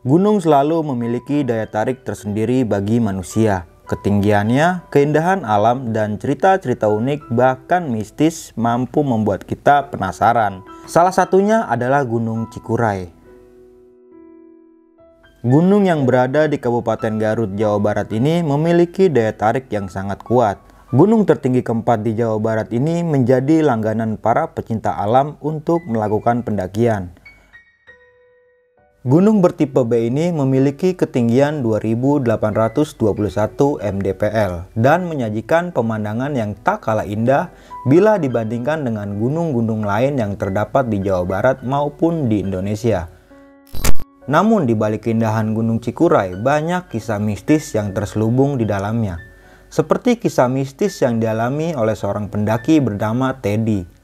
Gunung selalu memiliki daya tarik tersendiri bagi manusia. Ketinggiannya, keindahan alam, dan cerita-cerita unik bahkan mistis mampu membuat kita penasaran. Salah satunya adalah Gunung Cikuray. Gunung yang berada di Kabupaten Garut, Jawa Barat ini memiliki daya tarik yang sangat kuat. Gunung tertinggi keempat di Jawa Barat ini menjadi langganan para pecinta alam untuk melakukan pendakian. Gunung bertipe B ini memiliki ketinggian 2821 mdpl dan menyajikan pemandangan yang tak kalah indah bila dibandingkan dengan gunung-gunung lain yang terdapat di Jawa Barat maupun di Indonesia. Namun di balik keindahan Gunung Cikuray banyak kisah mistis yang terselubung di dalamnya. Seperti kisah mistis yang dialami oleh seorang pendaki bernama Teddy.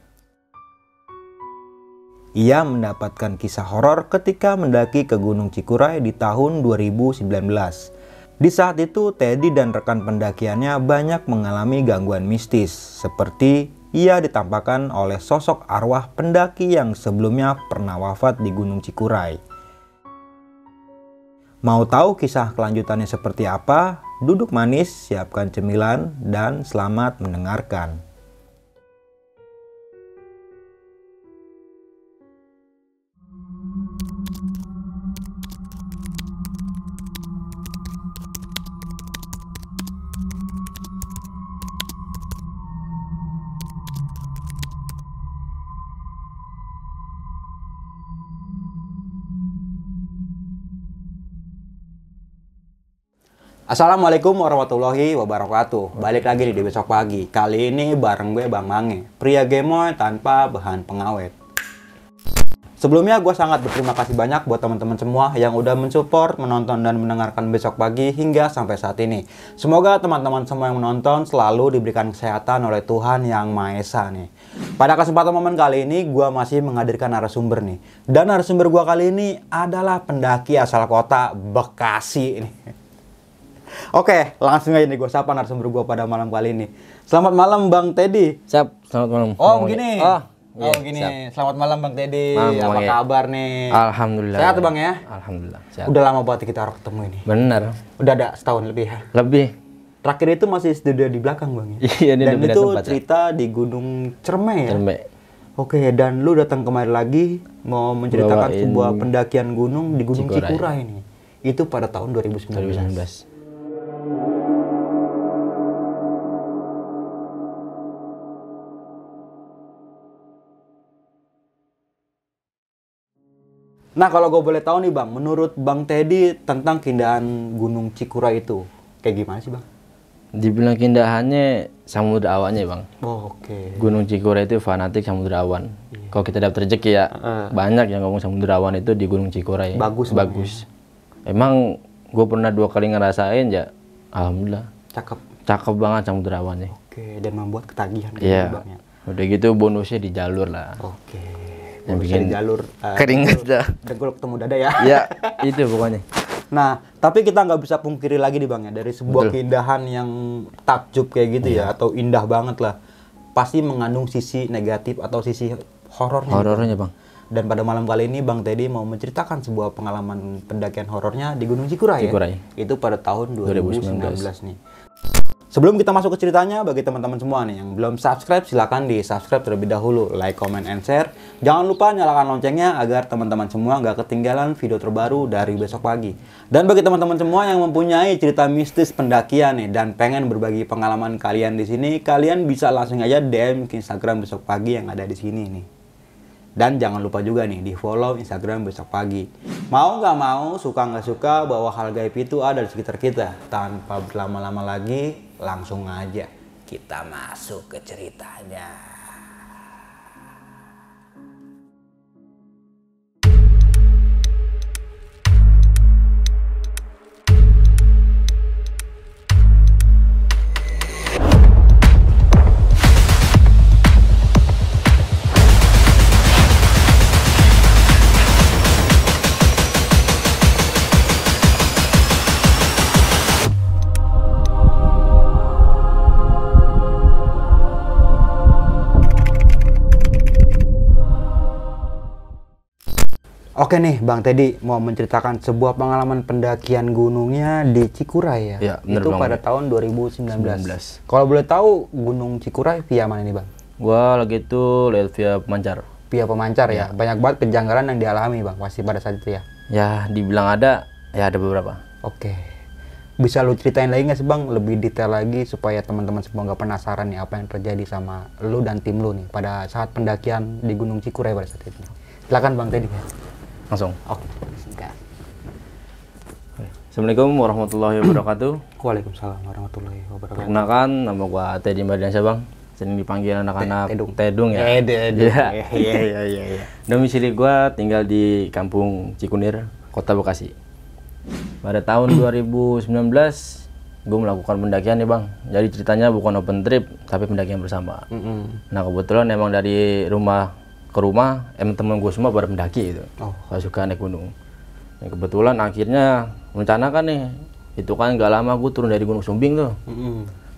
Ia mendapatkan kisah horor ketika mendaki ke Gunung Cikuray di tahun 2019. Di saat itu, Teddy dan rekan pendakiannya banyak mengalami gangguan mistis, seperti ia ditampakkan oleh sosok arwah pendaki yang sebelumnya pernah wafat di Gunung Cikuray. Mau tahu kisah kelanjutannya seperti apa? Duduk manis, siapkan cemilan, dan selamat mendengarkan. Assalamualaikum warahmatullahi wabarakatuh. Balik lagi di Besok Pagi. Kali ini bareng gue Bang Mange, pria gemoy tanpa bahan pengawet. Sebelumnya gue sangat berterima kasih banyak buat teman-teman semua yang udah mensupport, menonton dan mendengarkan Besok Pagi hingga sampai saat ini. Semoga teman-teman semua yang menonton selalu diberikan kesehatan oleh Tuhan Yang Maha Esa nih. Pada kesempatan momen kali ini gue masih menghadirkan narasumber nih. Dan narasumber gue kali ini adalah pendaki asal kota Bekasi nih. Oke, langsung aja nih gue sapa narasumber gue pada malam kali ini. Selamat malam Bang Teddy. Siap, selamat malam. Oh begini. Iya, begini. siap. Selamat malam Bang Teddy. Malam, Apa ya. kabar nih? Alhamdulillah. Sehat Bang ya? Alhamdulillah. Sehat. Udah lama banget kita harus ketemu ini. Bener. Udah ada setahun lebih ya? Lebih. Terakhir itu masih studio di belakang Bang ya? Iya, ini dan udah pindah itu tempat, cerita di Gunung Cermai ya? Cermai. Oke, dan lu datang kemari lagi mau menceritakan Bawain sebuah pendakian gunung di Gunung Cikuray. Cikuray ini. Itu pada tahun 2019. 2019. Nah, kalau gue boleh tahu nih Bang, menurut Bang Teddy tentang keindahan Gunung Cikuray itu kayak gimana sih Bang? Dibilang keindahannya samudra awannya Bang. Oh, oke. Gunung Cikuray itu fanatik samudra awan. Kalau kita dapat rezeki ya, banyak yang ngomong samudra awan itu di Gunung Cikuray. Bagus. Bagus. Emang gue pernah 2 kali ngerasain ya, alhamdulillah. Cakep. Cakep banget samudra awannya. Oke, dan membuat ketagihan gitu Iya. Bang ya. Udah gitu bonusnya di jalur lah. Oke. Yang Bonusnya bikin di jalur keringet dah. dengkul ketemu dada ya. Ya, itu pokoknya. Nah, tapi kita nggak bisa pungkiri lagi nih Bang ya, dari sebuah Betul. keindahan yang takjub kayak gitu ya, atau indah banget lah, pasti mengandung sisi negatif atau sisi horornya. Horornya Bang. Dan pada malam kali ini Bang Teddy mau menceritakan sebuah pengalaman pendakian horornya di Gunung Cikuray Cikuray. ya. Itu pada tahun 2019 2019 nih. Sebelum kita masuk ke ceritanya, bagi teman-teman semua nih yang belum subscribe, silakan di subscribe terlebih dahulu, like, comment, and share. Jangan lupa nyalakan loncengnya agar teman-teman semua nggak ketinggalan video terbaru dari Besok Pagi. Dan bagi teman-teman semua yang mempunyai cerita mistis pendakian nih dan pengen berbagi pengalaman kalian di sini, kalian bisa langsung aja DM ke Instagram Besok Pagi yang ada di sini nih. Dan jangan lupa juga nih di follow Instagram Besok Pagi. Mau nggak mau, suka nggak suka, bahwa hal gaib itu ada di sekitar kita. Tanpa berlama-lama lagi, langsung aja kita masuk ke ceritanya. Oke nih Bang Teddy mau menceritakan sebuah pengalaman pendakian gunungnya di Cikuray ya. Ya, bener itu Bang. pada tahun 2019. Kalau boleh tahu Gunung Cikuray via mana nih Bang? Gua lagi itu lihat via pemancar. Via pemancar ya. Banyak banget kejanggalan yang dialami Bang pasti pada saat itu ya. Ya, dibilang ada, ya ada beberapa. Oke. Bisa lu ceritain lagi nggak sih Bang lebih detail lagi supaya teman-teman semua nggak penasaran nih apa yang terjadi sama lu dan tim lu nih pada saat pendakian di Gunung Cikuray pada saat itu. Silakan Bang Teddy ya. Langsung. Oke. Sikat. Assalamualaikum warahmatullahi wabarakatuh. Waalaikumsalam warahmatullahi wabarakatuh. Perkenalkan, nama gua Teddy Mardiansyah Bang. Sering dipanggil anak-anak Tedung. Tedung ya. Iya. Iya. Domisili gua tinggal di Kampung Cikunir, Kota Bekasi. Pada tahun 2019, gue melakukan pendakian nih Bang. Jadi ceritanya bukan open trip, tapi pendakian bersama. Nah kebetulan emang dari rumah ke rumah, temen gue semua pada pendaki itu. Gak suka naik gunung. Nah, kebetulan akhirnya rencana kan nih, itu kan gak lama gue turun dari Gunung Sumbing tuh.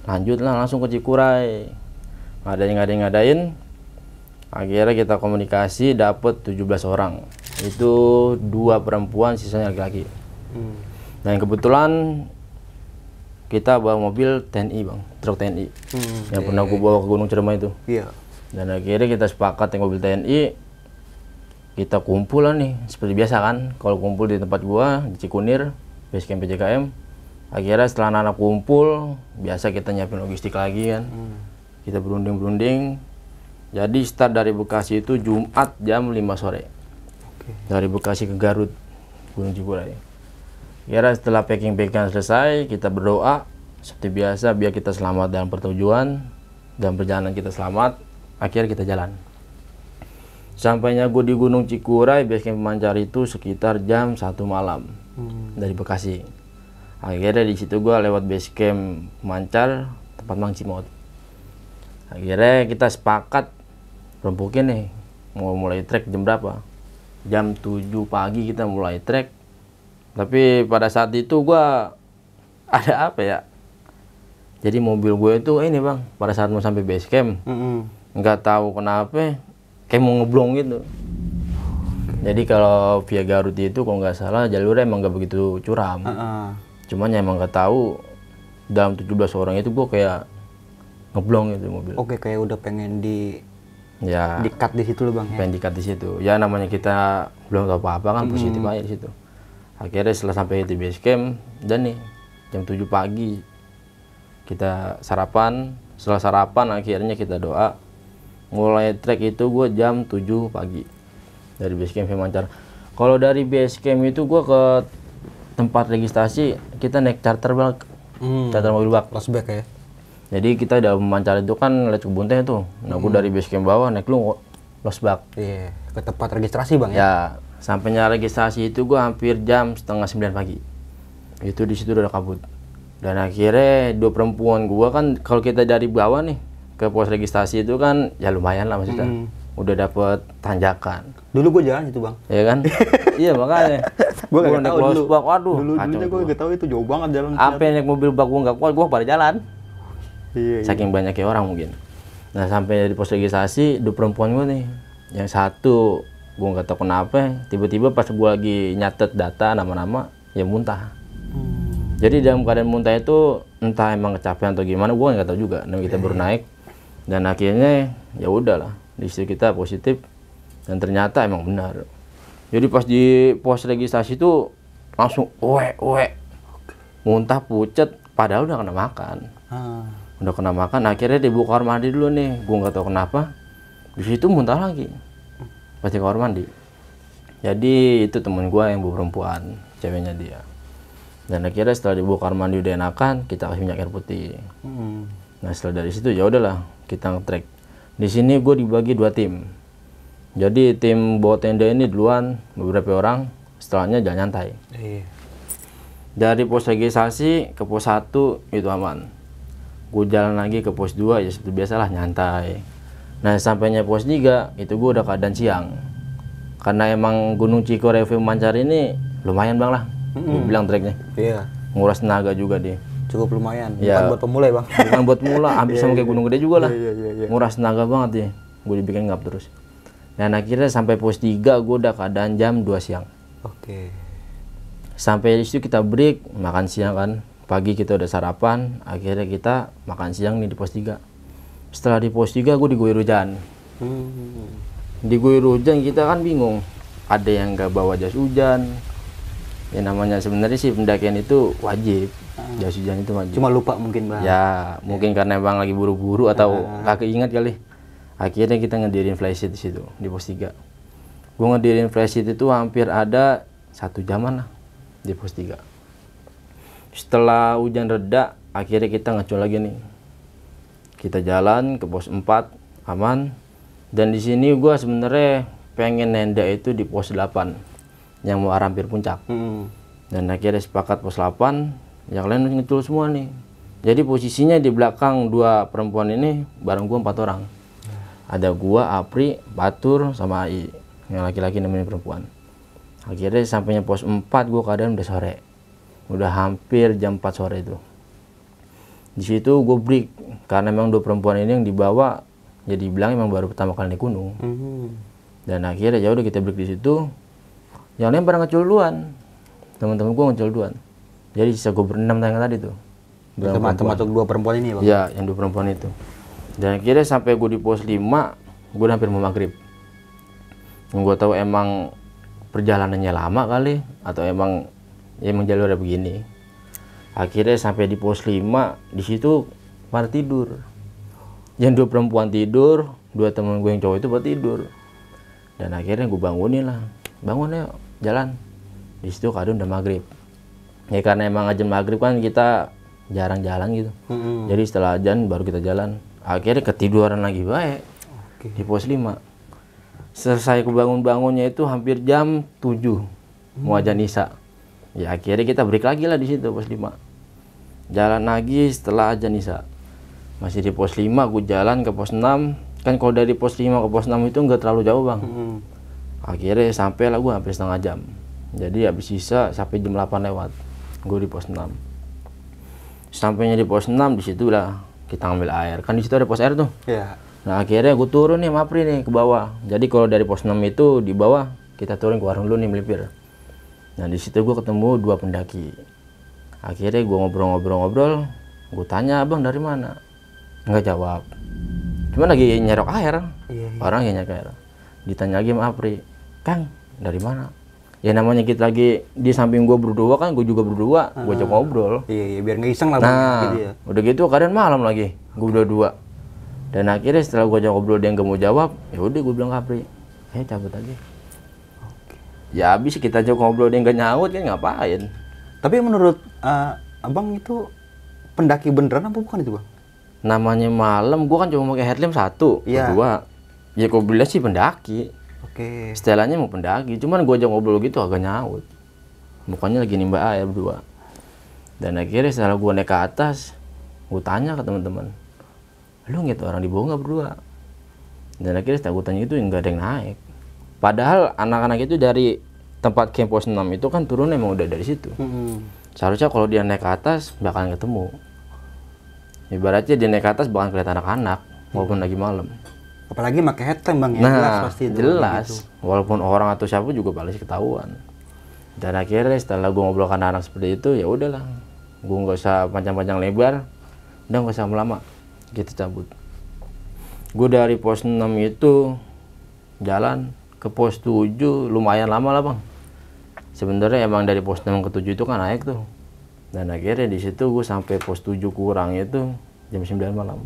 Lanjut lah langsung ke Cikuray. Ngadain. Akhirnya kita komunikasi dapet 17 orang. Itu 2 perempuan, sisanya laki-laki. Dan kebetulan kita bawa mobil TNI Bang, truk TNI. Yang pernah gue bawa ke Gunung Ciremai itu. Iya. Dan akhirnya kita sepakat yang mobil TNI, kita kumpul lah nih, seperti biasa kan. Kalau kumpul di tempat gua, di Cikunir, base camp PJKM. Akhirnya setelah anak-anak kumpul, biasa kita nyiapin logistik lagi kan. Kita berunding. Jadi start dari Bekasi itu Jumat jam 5 sore. Dari Bekasi ke Garut, Gunung Cikuray. Akhirnya setelah packing-packingan selesai, kita berdoa seperti biasa biar kita selamat dalam pertujuan dan perjalanan kita selamat. Akhirnya kita jalan. Sampainya gue di Gunung Cikuray, base camp pemancar itu sekitar jam 1 malam dari Bekasi. Akhirnya di situ gue lewat base camp pemancar tempat Mang Cimot. Akhirnya kita sepakat rempukin nih mau mulai trek jam berapa? Jam 7 pagi kita mulai trek. Tapi pada saat itu gue ada apa ya? Jadi mobil gue itu ini Bang, pada saat mau sampai base camp. Nggak tahu kenapa kayak mau ngeblong gitu. Jadi kalau via Garut itu kalau nggak salah jalurnya emang nggak begitu curam. Cuman ya emang nggak tahu dalam 17 orang itu gue kayak ngeblong gitu mobil. Oke, kayak udah pengen ya di-cut di situ loh Bang ya. pengen di-cut di situ. Ya namanya kita belum tahu apa-apa kan, positif aja di situ. Akhirnya setelah sampai di base camp dan nih jam 7 pagi kita sarapan. Setelah sarapan akhirnya kita doa. Mulai trek itu gue jam 7 pagi dari base camp pemancar. Kalau dari base camp itu gue ke tempat registrasi kita naik charter bak, charter mobil bak. Flashback ya. Jadi kita udah pemancar itu kan lihat kebun teh tuh. Nah gue dari base camp bawah naik lu losbak. Iya, ke tempat registrasi Bang ya. Ya, sampainya registrasi itu gue hampir jam setengah 9 pagi. Itu di situ udah kabut. Dan akhirnya 2 perempuan gue kan kalau kita dari bawah nih ke pos registrasi itu kan ya lumayan lah maksudnya. Udah dapet tanjakan. Dulu gue jalan itu Bang. Ya kan? Iya makanya. Gue nggak naik tahu dulu. losbak, waduh. Dulunya gue nggak tahu itu jauh banget jalan. Apa naik mobil bak gue nggak kuat, gue pada jalan. Iya. Saking banyaknya orang mungkin. Nah sampai di pos registrasi 2 perempuan gue nih. Yang satu gue nggak tahu kenapa, tiba-tiba pas gue lagi nyatet data nama-nama ya muntah. Jadi dalam keadaan muntah itu entah emang kecapean atau gimana, gue nggak tahu juga. Nah kita baru naik dan akhirnya ya udahlah di situ kita positif dan ternyata emang benar. Jadi pas di pos registrasi itu langsung muntah pucet padahal udah kena makan. Udah kena makan, akhirnya dibuka kamar mandi dulu nih. Gue nggak tahu kenapa di situ muntah lagi pas di kamar mandi. Jadi itu temen gue yang perempuan, ceweknya dia. Dan akhirnya setelah dibuka kamar mandi udah enakan, kita kasih minyak air putih. Nah setelah dari situ ya udahlah kita nge-trek. Di sini gue dibagi 2 tim. Jadi tim bawa tenda ini duluan beberapa orang, setelahnya jalan nyantai. Dari pos registrasi ke pos 1 itu aman. Gue jalan lagi ke pos 2 ya seperti biasalah nyantai. Nah sampainya pos 3 itu gue udah keadaan siang. Karena emang Gunung Cikuray pemancar ini lumayan Bang lah. Gue bilang treknya. Iya. Nguras tenaga juga dia. Cukup lumayan. Ya. Bukan buat pemula ya Bang. Bukan buat pemula, hampir sama kayak gunung gede juga lah. Iya. Nguras tenaga banget ya. Gue dibikin ngap terus. Dan akhirnya sampai pos 3 gue udah keadaan jam 2 siang. Oke. Sampai di situ kita break, makan siang kan. Pagi kita udah sarapan, akhirnya kita makan siang nih di pos 3. Setelah di pos 3 gue diguyur hujan. Diguyur hujan kita kan bingung. Ada yang gak bawa jas hujan. Ya namanya sebenarnya sih pendakian itu wajib. Jas hujan itu wajib. Cuma lupa mungkin Bang. Ya, mungkin karena emang lagi buru-buru atau gak keinget kali. Akhirnya kita ngedirin flysheet di situ di pos 3. Gue ngedirin flysheet itu hampir ada 1 jaman lah di pos 3. Setelah hujan reda, akhirnya kita ngecul lagi nih. Kita jalan ke pos 4 aman. Dan di sini gue sebenarnya pengen nenda itu di pos 8 yang mau arah hampir puncak. Dan akhirnya sepakat pos 8, yang lain ngecul semua nih. Jadi posisinya di belakang 2 perempuan ini bareng gue 4 orang. Ada gua, Apri, Batur, sama Ai. Yang laki-laki namanya perempuan. Akhirnya sampainya pos 4 gua keadaan udah sore. Udah hampir jam 4 sore itu. Di situ gua break karena memang 2 perempuan ini yang dibawa jadi bilang emang baru pertama kali naik gunung. Dan akhirnya ya udah kita break di situ. Yang lain pada ngecul duluan. Teman-teman gua ngecul duluan. Jadi sisa gua berenam tanya tadi tuh. Termasuk 2 perempuan ini Bang. Ya, yang 2 perempuan itu. Dan akhirnya sampai gue di pos 5, gue hampir mau maghrib. Gue tahu emang perjalanannya lama kali, atau emang jalurnya begini. Akhirnya sampai di pos 5, di situ pada tidur. Yang 2 perempuan tidur, 2 teman gue yang cowok itu pada tidur. Dan akhirnya gue bangunin lah, bangun yuk, jalan. Di situ keadaan udah maghrib. Ya karena emang azan maghrib kan kita jarang jalan gitu. Jadi setelah azan baru kita jalan. Akhirnya ketiduran lagi baik di pos 5. Selesai kebangun-bangunnya itu hampir jam 7 mau azan isya. Ya akhirnya kita break lagi lah di situ pos 5. Jalan lagi setelah azan isya. Masih di pos 5 gue jalan ke pos 6. Kan kalau dari pos 5 ke pos 6 itu nggak terlalu jauh Bang. Akhirnya sampai lah gue hampir setengah jam. Jadi habis isya sampai jam 8 lewat. Gue di pos 6. Sampainya di pos 6 di situ lah kita ngambil air. Kan di situ ada pos air tuh. Iya. Nah, akhirnya gue turun nih sama Apri nih ke bawah. Jadi kalau dari pos 6 itu di bawah kita turun ke warung dulu nih melipir. Nah, di situ gue ketemu 2 pendaki. Akhirnya gue ngobrol-ngobrol, gue tanya, "Abang dari mana?" Nggak jawab. Cuma lagi nyerok air. Orang yang nyerok air. Ditanya lagi sama Apri, "Kang, dari mana?" Ya namanya kita lagi di samping gue berdua kan, gue juga berdua, gue ajak ngobrol. Iya, biar nggak iseng lah. Nah, gitu ya. udah gitu keadaan malam lagi, gue berdua. Dan akhirnya setelah gue ajak ngobrol dia nggak mau jawab, ya udah gue bilang ke Apri, cabut aja. Ya habis kita ajak ngobrol dia nggak nyaut kan ngapain? Tapi menurut Abang itu pendaki beneran apa bukan itu Bang? Namanya malam, gue kan cuma pakai headlamp 1, berdua. Ya kok bilang sih pendaki. Oke. Setelahnya mau pendaki, cuman gue ajak ngobrol gitu agak nyaut. Mukanya lagi nimba air berdua. Dan akhirnya setelah gue naik ke atas, gue tanya ke teman-teman, "Lu ngeliat orang di bawah nggak berdua?" Dan akhirnya setelah gue tanya itu nggak ada yang naik. Padahal anak-anak itu dari tempat camp pos 6 itu kan turun emang udah dari situ. Seharusnya kalau dia naik ke atas bakalan ketemu. Ibaratnya dia naik ke atas bakalan kelihatan anak-anak walaupun lagi malam. Apalagi pakai headlamp Bang ya. Nah, Jelas pasti itu. jelas. Gitu. Walaupun orang atau siapa juga pasti ketahuan. Dan akhirnya setelah gue ngobrol sama anak seperti itu, ya udahlah. Gue nggak usah panjang-panjang lebar, udah nggak usah lama. Kita cabut. Gue dari pos 6 itu jalan ke pos 7 lumayan lama lah Bang. Sebenarnya emang dari pos 6 ke 7 itu kan naik tuh. Dan akhirnya di situ gue sampai pos 7 kurang itu jam 9 malam.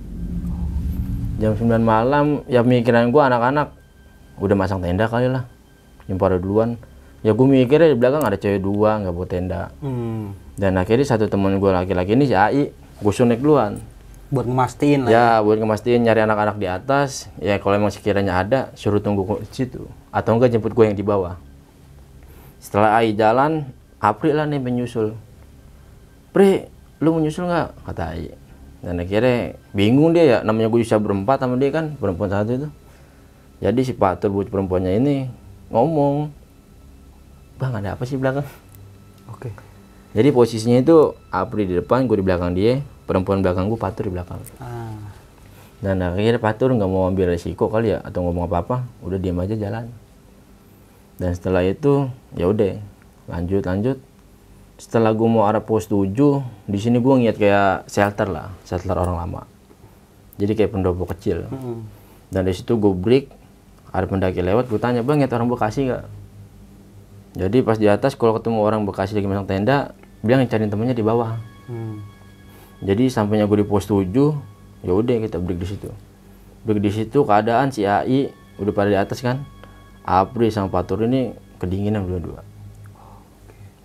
Jam 9 malam, ya pikiran gue anak-anak udah masang tenda kali lah. Yang pada duluan. Ya gue mikirnya di belakang ada cewek 2 nggak bawa tenda. Dan akhirnya satu teman gue laki-laki ini si Ai, gue suruh naik duluan. Buat ngemastiin lah. Ya, buat ngemastiin nyari anak-anak di atas. Ya kalau emang sekiranya ada, suruh tunggu di situ. Atau enggak jemput gue yang di bawah. Setelah Ai jalan, April lah nih menyusul. "Pri, lu menyusul nggak?" kata Ai. Dan akhirnya bingung dia ya, namanya gue bisa berempat sama dia kan, perempuan satu itu. Jadi si Patur buat perempuannya ini ngomong, "Bang, ada apa sih belakang?" Oke. Jadi posisinya itu April di depan, gue di belakang dia, perempuan belakang gue, Patur di belakang. Dan akhirnya Fatur nggak mau ambil resiko kali ya, atau ngomong apa-apa, udah diam aja jalan. Dan setelah itu ya udah lanjut. Setelah gue mau arah pos 7, di sini gue ngeliat kayak shelter orang lama. Jadi kayak pendopo kecil. Dan di situ gue break, ada pendaki lewat, gue tanya, "Bang, ngeliat orang Bekasi nggak?" Jadi pas di atas kalau ketemu orang Bekasi lagi masang tenda, bilang cariin temennya di bawah. Jadi sampainya gue di pos 7, ya udah kita break di situ. Break di situ keadaan si AI udah pada di atas kan. Apri sama Fatur ini kedinginan dua-dua.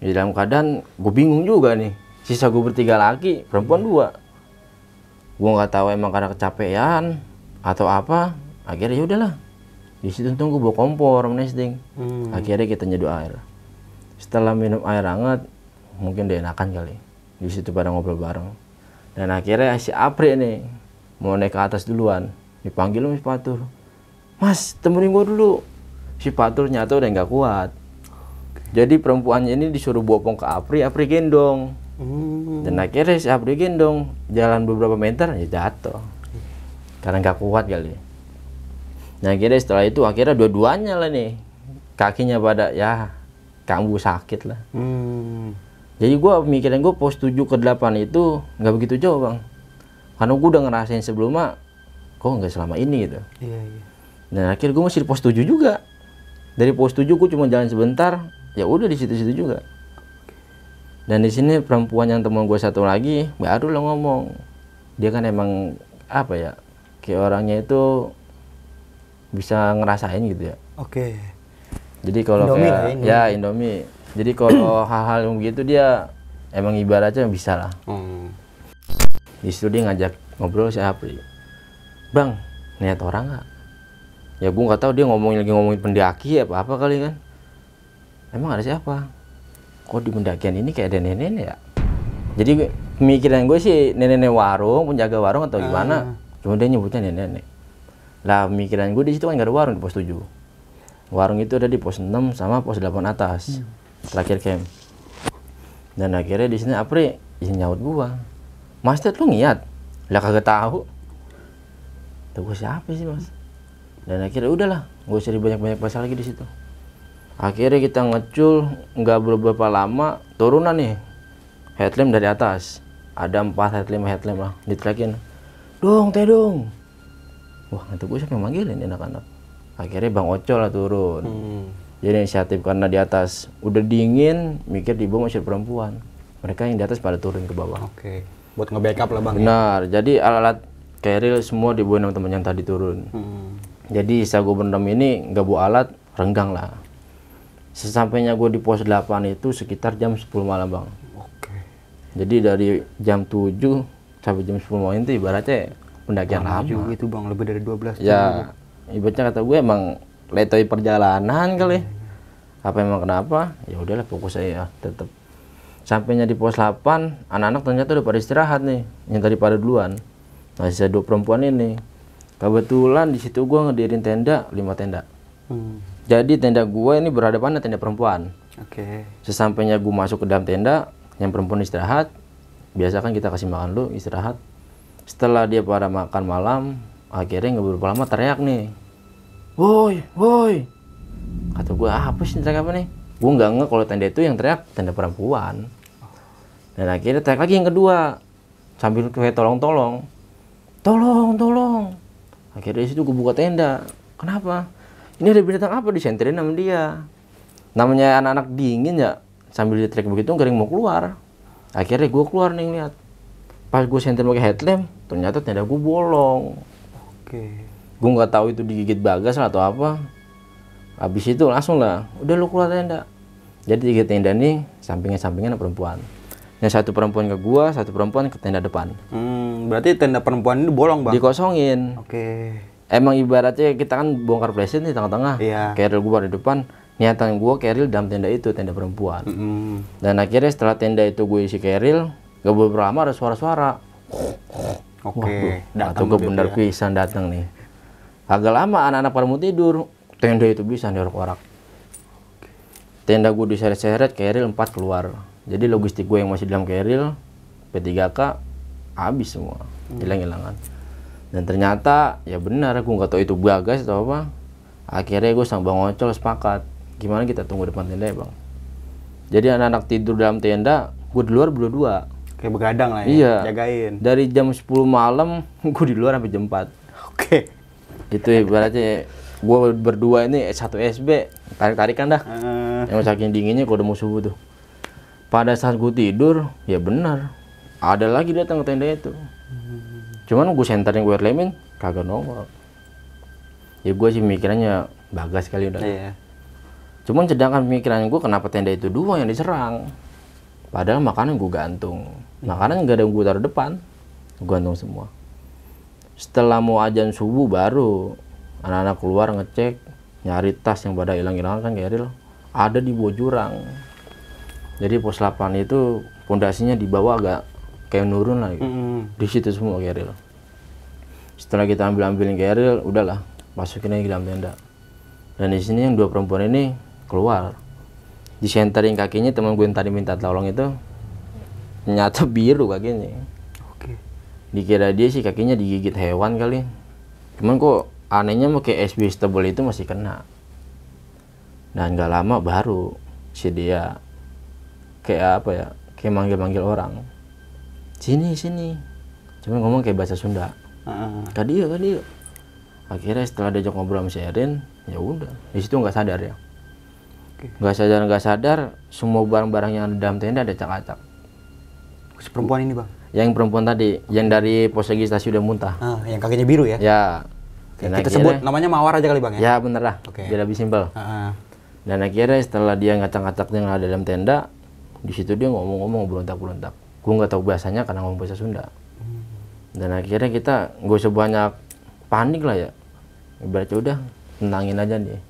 Di dalam keadaan gue bingung juga nih. Sisa gue bertiga laki, perempuan 2. Gue nggak tahu emang karena kecapean atau apa. Akhirnya ya udahlah. Di situ tunggu bawa kompor nesting. Akhirnya kita nyeduh air. Setelah minum air hangat, mungkin udah enakan kali. Di situ pada ngobrol bareng. Dan akhirnya si Apri nih mau naik ke atas duluan, dipanggil sama si Fatur, "Mas, temenin gue dulu." Si Fatur nyata udah nggak kuat. Jadi perempuannya ini disuruh bopong ke Apri gendong. Dan akhirnya si Apri gendong, jalan beberapa meter ya jatuh. Karena nggak kuat kali. Nah akhirnya setelah itu akhirnya dua-duanya lah nih kakinya pada ya kambuh sakit lah. Jadi gue mikirin gue pos 7 ke 8 itu nggak begitu jauh bang. Karena gue udah ngerasain sebelumnya, kok nggak selama ini gitu. Iya. Dan akhirnya gue masih di pos 7 juga. Dari pos 7 gue cuma jalan sebentar, ya udah di situ-situ juga. Dan di sini perempuan yang teman gue satu lagi baru lo ngomong, dia kan emang apa ya, kayak orangnya itu bisa ngerasain gitu ya. Oke. Jadi kalau Indomie kayak lah, Indomie. ya Indomie. Jadi kalau hal-hal yang begitu dia emang ibaratnya bisa lah. Di situ dia ngajak ngobrol si Apri. "Bang, niat orang nggak?" Ya gue nggak tahu dia lagi ngomongin pendaki apa kali kan. "Emang ada siapa? Kok di pendakian ini kayak ada nenek ya?" Jadi pemikiran gue sih nenek warung, penjaga warung atau gimana. Cuma dia nyebutnya nenek. Lah pemikiran gue di situ kan nggak ada warung di pos 7. Warung itu ada di pos 6 sama pos 8 atas. Terakhir camp. Dan akhirnya di sini Apri nyaut gua, "Mas, lu ngiat?" Lah kagak tahu. Tuh gua siapa sih mas? Dan akhirnya udahlah, gak usah banyak bahasa lagi di situ. Akhirnya kita ngecul, nggak beberapa lama turunan nih, headlamp dari atas. Ada 4 headlamp lah, diterakin. "Dong, teh dong." Wah, itu gue siapa yang manggilin anak-anak. Akhirnya Bang Ocol lah turun. Jadi inisiatif karena di atas udah dingin, mikir di bawah masih perempuan. Mereka yang di atas pada turun ke bawah. Oke. Buat nge-backup lah bang. Benar. Ya? Jadi alat-alat keril semua dibawa sama teman yang tadi turun. Jadi saya gue berendam ini nggak bawa alat, renggang lah. Sesampainya gue di pos 8 itu sekitar jam 10 malam bang. Oke. Jadi dari jam 7 sampai jam 10 malam itu ibaratnya pendakian lama. Juga itu bang, lebih dari 12 jam. Ya, ibaratnya kata gue emang letoi perjalanan kali. Apa emang kenapa? Ya udahlah fokus saya tetap. Sampainya di pos 8, anak-anak ternyata udah pada istirahat nih, yang tadi pada duluan. Masih ada 2 perempuan ini. Kebetulan di situ gue ngedirin tenda, 5 tenda. Jadi tenda gue ini berhadapan dengan tenda perempuan. Oke. Sesampainya gue masuk ke dalam tenda, yang perempuan istirahat. Biasa kan kita kasih makan dulu, istirahat. Setelah dia pada makan malam, akhirnya nggak beberapa lama teriak nih. Woi. Kata gue, apa sih teriak apa nih? Gue nggak nge kalau tenda itu yang teriak tenda perempuan. Dan akhirnya teriak lagi yang kedua, sambil kayak tolong. Akhirnya di situ gue buka tenda. Kenapa? Ini ada binatang apa disenterin sama dia? Namanya anak-anak dingin ya, sambil dia teriak begitu garing mau keluar. Akhirnya gue keluar nih lihat. Pas gue senter pakai headlamp, ternyata tenda gue bolong. Oke. Gue nggak tahu itu digigit bagas atau apa. Habis itu langsung lah, udah lu keluar tenda. Jadi 3 tenda nih sampingan perempuan. Yang satu perempuan ke gua, satu perempuan ke tenda depan. Berarti tenda perempuan ini bolong bang? Dikosongin. Oke. Emang ibaratnya kita kan bongkar plastik di tengah-tengah. Iya. Keril gua di depan. Niatan gua keril dalam tenda itu, tenda perempuan. Dan akhirnya setelah tenda itu gue isi keril, gak beberapa lama ada suara-suara. Oke. Atau gue bener pisan datang nih. Agak lama anak-anak pada mau tidur, tenda itu bisa diorok-orok. Tenda gue diseret-seret, keril 4 keluar. Jadi logistik gue yang masih dalam keril, P3K habis semua, hilang-hilangan. Dan ternyata ya benar, gue nggak tahu itu Bagas atau apa. Akhirnya gue sama Bang Ocol sepakat, gimana kita tunggu depan tenda ya Bang. Jadi anak-anak tidur dalam tenda, gue di luar berdua. Kayak begadang lah ya, Iya. jagain. Dari jam 10 malam, gue di luar sampai jam 4. Oke. Itu ibaratnya gue berdua ini satu SB, tarik-tarikan dah. Yang saking dinginnya kalau udah mau subuh tuh. Pada saat gue tidur, ya benar, ada lagi datang ke tenda itu. Cuman gue senterin gue lemin, kagak nongol. Ya gue sih mikirannya Bagas kali udah. Iya. Cuman sedangkan pemikiran gue kenapa tenda itu dua yang diserang. Padahal makanan gue gantung. Makanan nggak ada yang gue taruh depan. Gue gantung semua. Setelah mau azan subuh baru anak-anak keluar ngecek, nyari tas yang pada hilang-hilang kan Geril. Ada di bawah jurang. Jadi pos 8 itu pondasinya di bawah agak kayak nurun lagi. Di situ semua Geril. Setelah kita ambilin Geril, udahlah masukin aja ke dalam tenda. Dan di sini yang dua perempuan ini keluar. Disentering kakinya teman gue yang tadi minta tolong itu, ternyata biru kakinya. Oke. Dikira dia sih kakinya digigit hewan kali. Cuman kok anehnya pakai SBS tebal itu masih kena. Dan nggak lama baru si dia kayak apa ya, kayak manggil-manggil orang. Sini. Cuman ngomong kayak bahasa Sunda. Kadia. Akhirnya setelah diajak ngobrol sama si Erin, ya udah, di situ nggak sadar ya. Nggak sadar, semua barang-barang yang ada dalam tenda ada acak-acak. Si perempuan ini Bang? Yang perempuan tadi, yang dari pos legislasi udah muntah. Yang kakinya biru ya? Ya. Dan Kita akhirnya, sebut namanya Mawar aja kali Bang ya? Ya bener lah, Oke. biar lebih simpel. Dan akhirnya setelah dia ngacak-ngacak yang ada dalam tenda, di situ dia ngomong-ngomong berontak-berontak. Gue nggak tahu bahasanya karena ngomong bahasa Sunda. Dan akhirnya kita nggak usah banyak panik lah ya. Ibaratnya udah tenangin aja nih.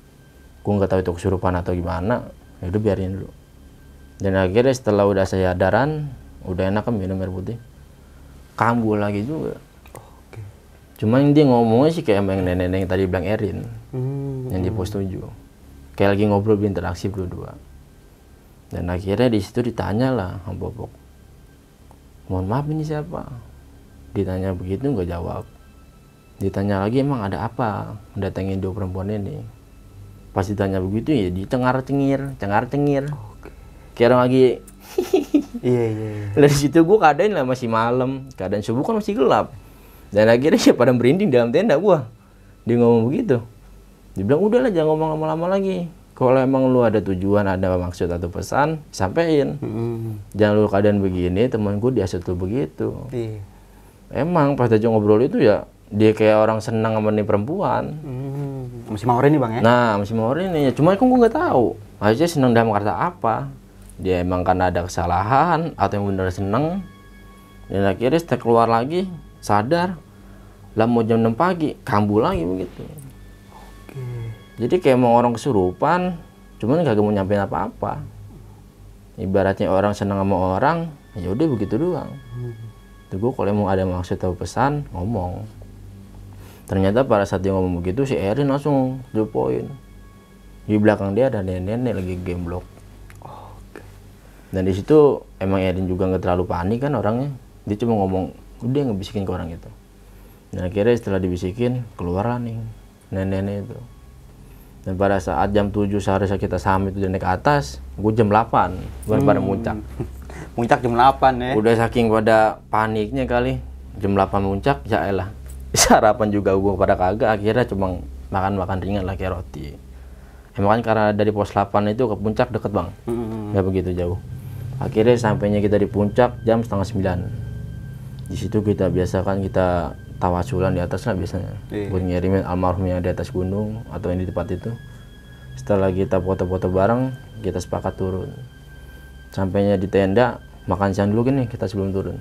Gue nggak tahu itu kesurupan atau gimana, ya udah biarin dulu. Dan akhirnya setelah udah sadaran, udah enak kan minum air putih, kambuh lagi juga. Oke. Cuma yang dia ngomongnya sih kayak yang nenek-nenek yang tadi bilang Erin, yang di pos 7. Kayak lagi ngobrol berinteraksi berdua. Dan akhirnya di situ ditanya lah sama Bobok, mohon maaf ini siapa? Ditanya begitu nggak jawab. Ditanya lagi emang ada apa datengin dua perempuan ini. Pas ditanya begitu ya di cengar-cengir. Kayak orang lagi Iya. dari situ gue keadain lah masih malam, keadaan subuh kan masih gelap. Dan akhirnya ya pada merinding dalam tenda gua. Dia ngomong begitu. Dia bilang udahlah jangan ngomong lama-lama lagi. Kalau emang lu ada tujuan, ada maksud atau pesan, sampein. Jangan lu keadaan begini, temen gue diasut lu begitu. Iya. Emang pas dia ngobrol itu ya dia kayak orang senang sama nih perempuan. Masih Mawar ini Bang ya? Nah, masih mau ini. Cuma aku nggak tahu. Maksudnya senang dalam kata apa? Dia emang karena ada kesalahan atau yang benar senang. Dan akhirnya setelah keluar lagi, sadar. Lah mau jam 6 pagi, kambuh lagi begitu. Oke. Jadi kayak mau orang kesurupan, cuman kagak mau nyampein apa-apa. Ibaratnya orang senang sama orang, ya udah begitu doang. Tuh gue kalau mau ada maksud atau pesan, ngomong. Ternyata pada saat dia ngomong begitu, si Erin langsung to the point. Di belakang dia ada nenek-nenek lagi game block. Dan di situ emang Erin juga nggak terlalu panik kan orangnya. Dia cuma ngomong, udah ngebisikin ke orang itu. Dan akhirnya setelah dibisikin, keluarlah nih nenek-nenek itu. Dan pada saat jam 7 seharusnya kita sampai itu dan naik ke atas, gue jam 8 baru pada muncak. Muncak jam 8 ya? Udah saking pada paniknya kali, jam 8 muncak, ya elah. Sarapan juga gue pada kagak, akhirnya cuma makan-makan ringan lah kayak roti. Emang kan karena dari pos 8 itu ke puncak deket Bang, nggak begitu jauh. Akhirnya sampainya kita di puncak jam 8:30. Di situ kita biasakan kita tawasulan di atas lah biasanya, buat ngirimin almarhum yang di atas gunung atau yang di tempat itu. Setelah kita foto-foto bareng, kita sepakat turun. Sampainya di tenda, makan siang dulu gini kita sebelum turun.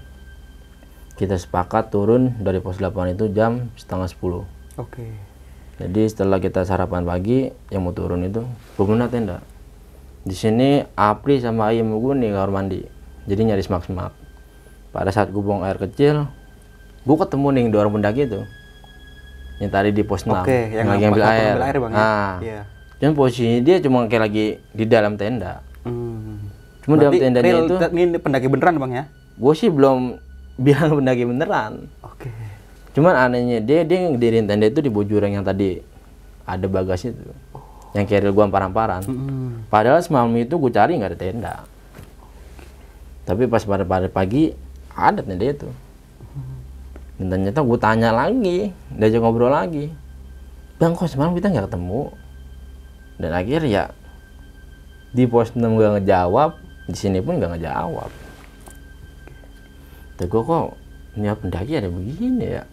Kita sepakat turun dari pos 8 itu jam 9:30. Oke. Jadi setelah kita sarapan pagi, yang mau turun itu bangun tenda. Di sini Apri sama Ayam gue nih kamar mandi. Jadi nyari semak-semak. Pada saat gue buang air kecil, gue ketemu nih dua orang pendaki itu. Yang tadi di pos 6. Oke, yang lagi ambil air. Bang, nah, ya? dan posisi dia cuma kayak lagi di dalam tenda. Cuma dalam tendanya itu. Ini pendaki beneran Bang ya? Gue sih belum bilang pendaki beneran. Oke. Cuman anehnya dia ngedirin tenda itu di Bojurang yang tadi ada bagasi itu, yang keril gua ampar-amparan. Padahal semalam itu gua cari nggak ada tenda. Tapi pas pada pagi ada tenda itu. Dan ternyata gua tanya lagi, diajak ngobrol lagi. Bang, kok semalam kita nggak ketemu? Dan akhirnya ya di pos 6 gak ngejawab, di sini pun nggak ngejawab. Tapi gua kok ini pendaki ada begini ya?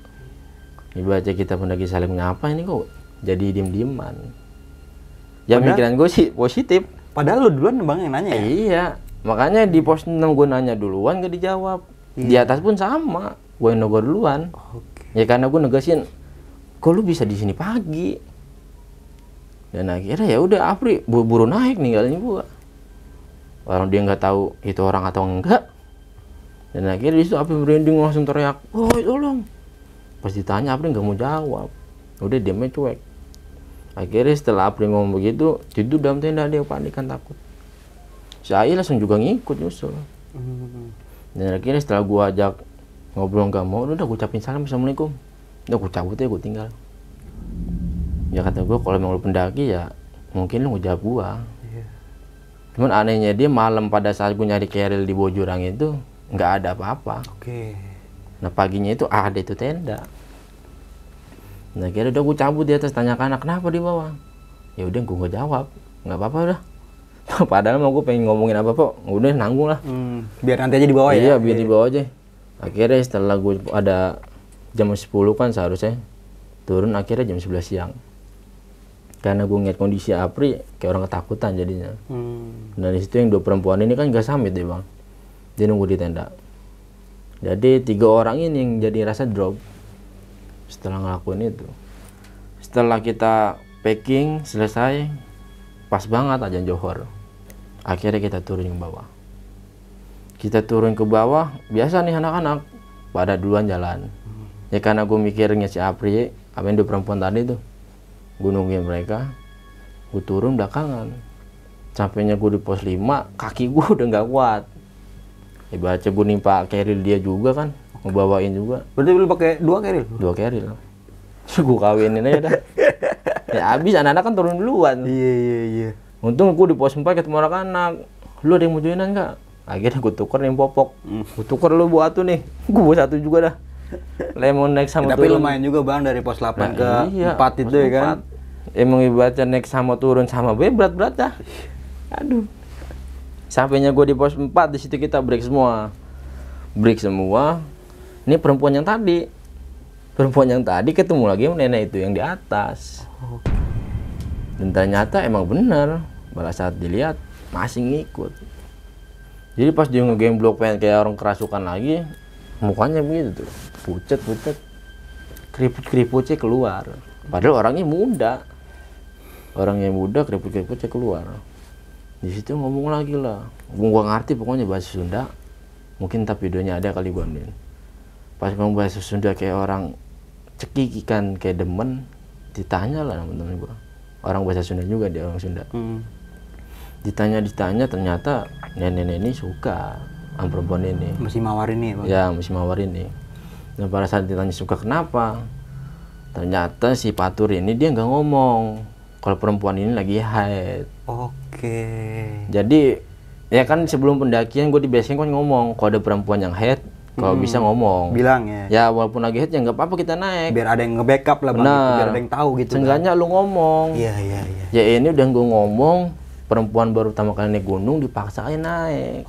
Ibaratnya kita pendaki saling menyapa, ini kok jadi diem-dieman. Ya pikiran gue sih positif. Padahal lu duluan bang yang nanya ya? Iya, makanya di pos 6 gue nanya duluan gak dijawab. Di atas pun sama, gue yang nego duluan. Ya karena gue negasin, kok lu bisa di sini pagi? Dan akhirnya ya udah Apri buru-buru naik ninggalin gue. Orang dia nggak tahu itu orang atau enggak. Dan akhirnya disitu Apri merinding langsung teriak, woi tolong. Pas ditanya Apri nggak mau jawab, udah diamnya cuek. Akhirnya setelah Apri ngomong begitu, tidur dalam tenda, dia panik kan takut. Saya langsung juga ngikut nyusul. Dan akhirnya setelah gua ajak ngobrol nggak mau, udah gua ucapin salam, assalamualaikum. Udah gua cabut ya, gua tinggal. Ya kata gua kalau emang lu pendaki ya mungkin lu ngejawab gua. Cuman anehnya dia malam pada saat gua nyari keril di Bojurang itu nggak ada apa-apa. Nah paginya itu ada itu tenda. Nah kira udah gue cabut di atas, tanya ke anak kenapa di bawah. Ya udah gue nggak jawab, nggak apa-apa udah. Padahal mau gue pengen ngomongin apa kok, udah nanggung lah. Biar nanti aja di bawah ya. Iya biar di bawah aja. Akhirnya setelah gue ada jam 10 kan seharusnya turun, akhirnya jam 11 siang. Karena gue ngeliat kondisi Apri kayak orang ketakutan jadinya. Dan di situ yang 2 perempuan ini kan gak samit deh bang. Dia nunggu di tenda. Jadi 3 orang ini yang jadi rasa drop setelah ngelakuin itu. Setelah kita packing selesai, pas banget azan Johor. Akhirnya kita turun ke bawah. Kita turun ke bawah, biasa nih anak-anak pada duluan jalan. Ya karena gue mikirnya si Apri, apa yang 2 perempuan tadi tuh, gue nungguin mereka, gue turun belakangan. Sampainya gue di pos 5, kaki gue udah nggak kuat. Ibaratnya gue nimpa keril dia juga kan, ngebawain juga. Berarti lu pakai 2 keril? 2 keril. Gue kawinin aja dah. Ya abis anak-anak kan turun duluan. Iya. Untung gue di pos 4 ketemu anak-anak. Lu ada yang mau joinan nggak? Akhirnya gue tuker yang popok. Gue tuker lu buat tuh nih. Gue buat 1 juga dah. Lemon naik sama tapi turun. lumayan juga bang dari pos 8 ke iya, 4 itu ya kan. Emang ibaratnya naik sama turun sama berat-berat dah. Aduh. Sampainya gue di pos 4, di situ kita break semua. Break semua. Ini perempuan yang tadi. Perempuan yang tadi ketemu lagi sama nenek itu yang di atas. Dan ternyata emang bener. Pada saat dilihat masih ngikut. Jadi pas dia ngegemblok pengen kayak orang kerasukan lagi, mukanya begitu tuh. Pucet. Keriput-keriputnya keluar. Padahal orangnya muda. Orangnya muda, keriput-keriputnya keluar. Di situ ngomong lagi lah. Gua ngerti pokoknya bahasa Sunda. Mungkin tapi videonya ada kali gua ambil. Pas ngomong bahasa Sunda kayak orang cekikikan kayak demen, ditanya lah teman-teman gua. Orang bahasa Sunda juga, dia orang Sunda. Ditanya ternyata nenek ini suka sama perempuan ini. Masih mawar ini ya bang? Ya masih mawar ini. Dan pada saat ditanya suka kenapa, ternyata si Patur ini dia nggak ngomong kalau perempuan ini lagi haid. Jadi ya kan sebelum pendakian gue di base camp kan ngomong kalau ada perempuan yang haid, kalau bisa ngomong. Bilang ya. Ya walaupun lagi haid ya nggak apa-apa kita naik. Biar ada yang nge-backup lah bang. Gitu. Biar ada yang tahu gitu. Seenggaknya lu ngomong. Iya. Ya ini udah gue ngomong, perempuan baru pertama kali naik gunung dipaksain naik.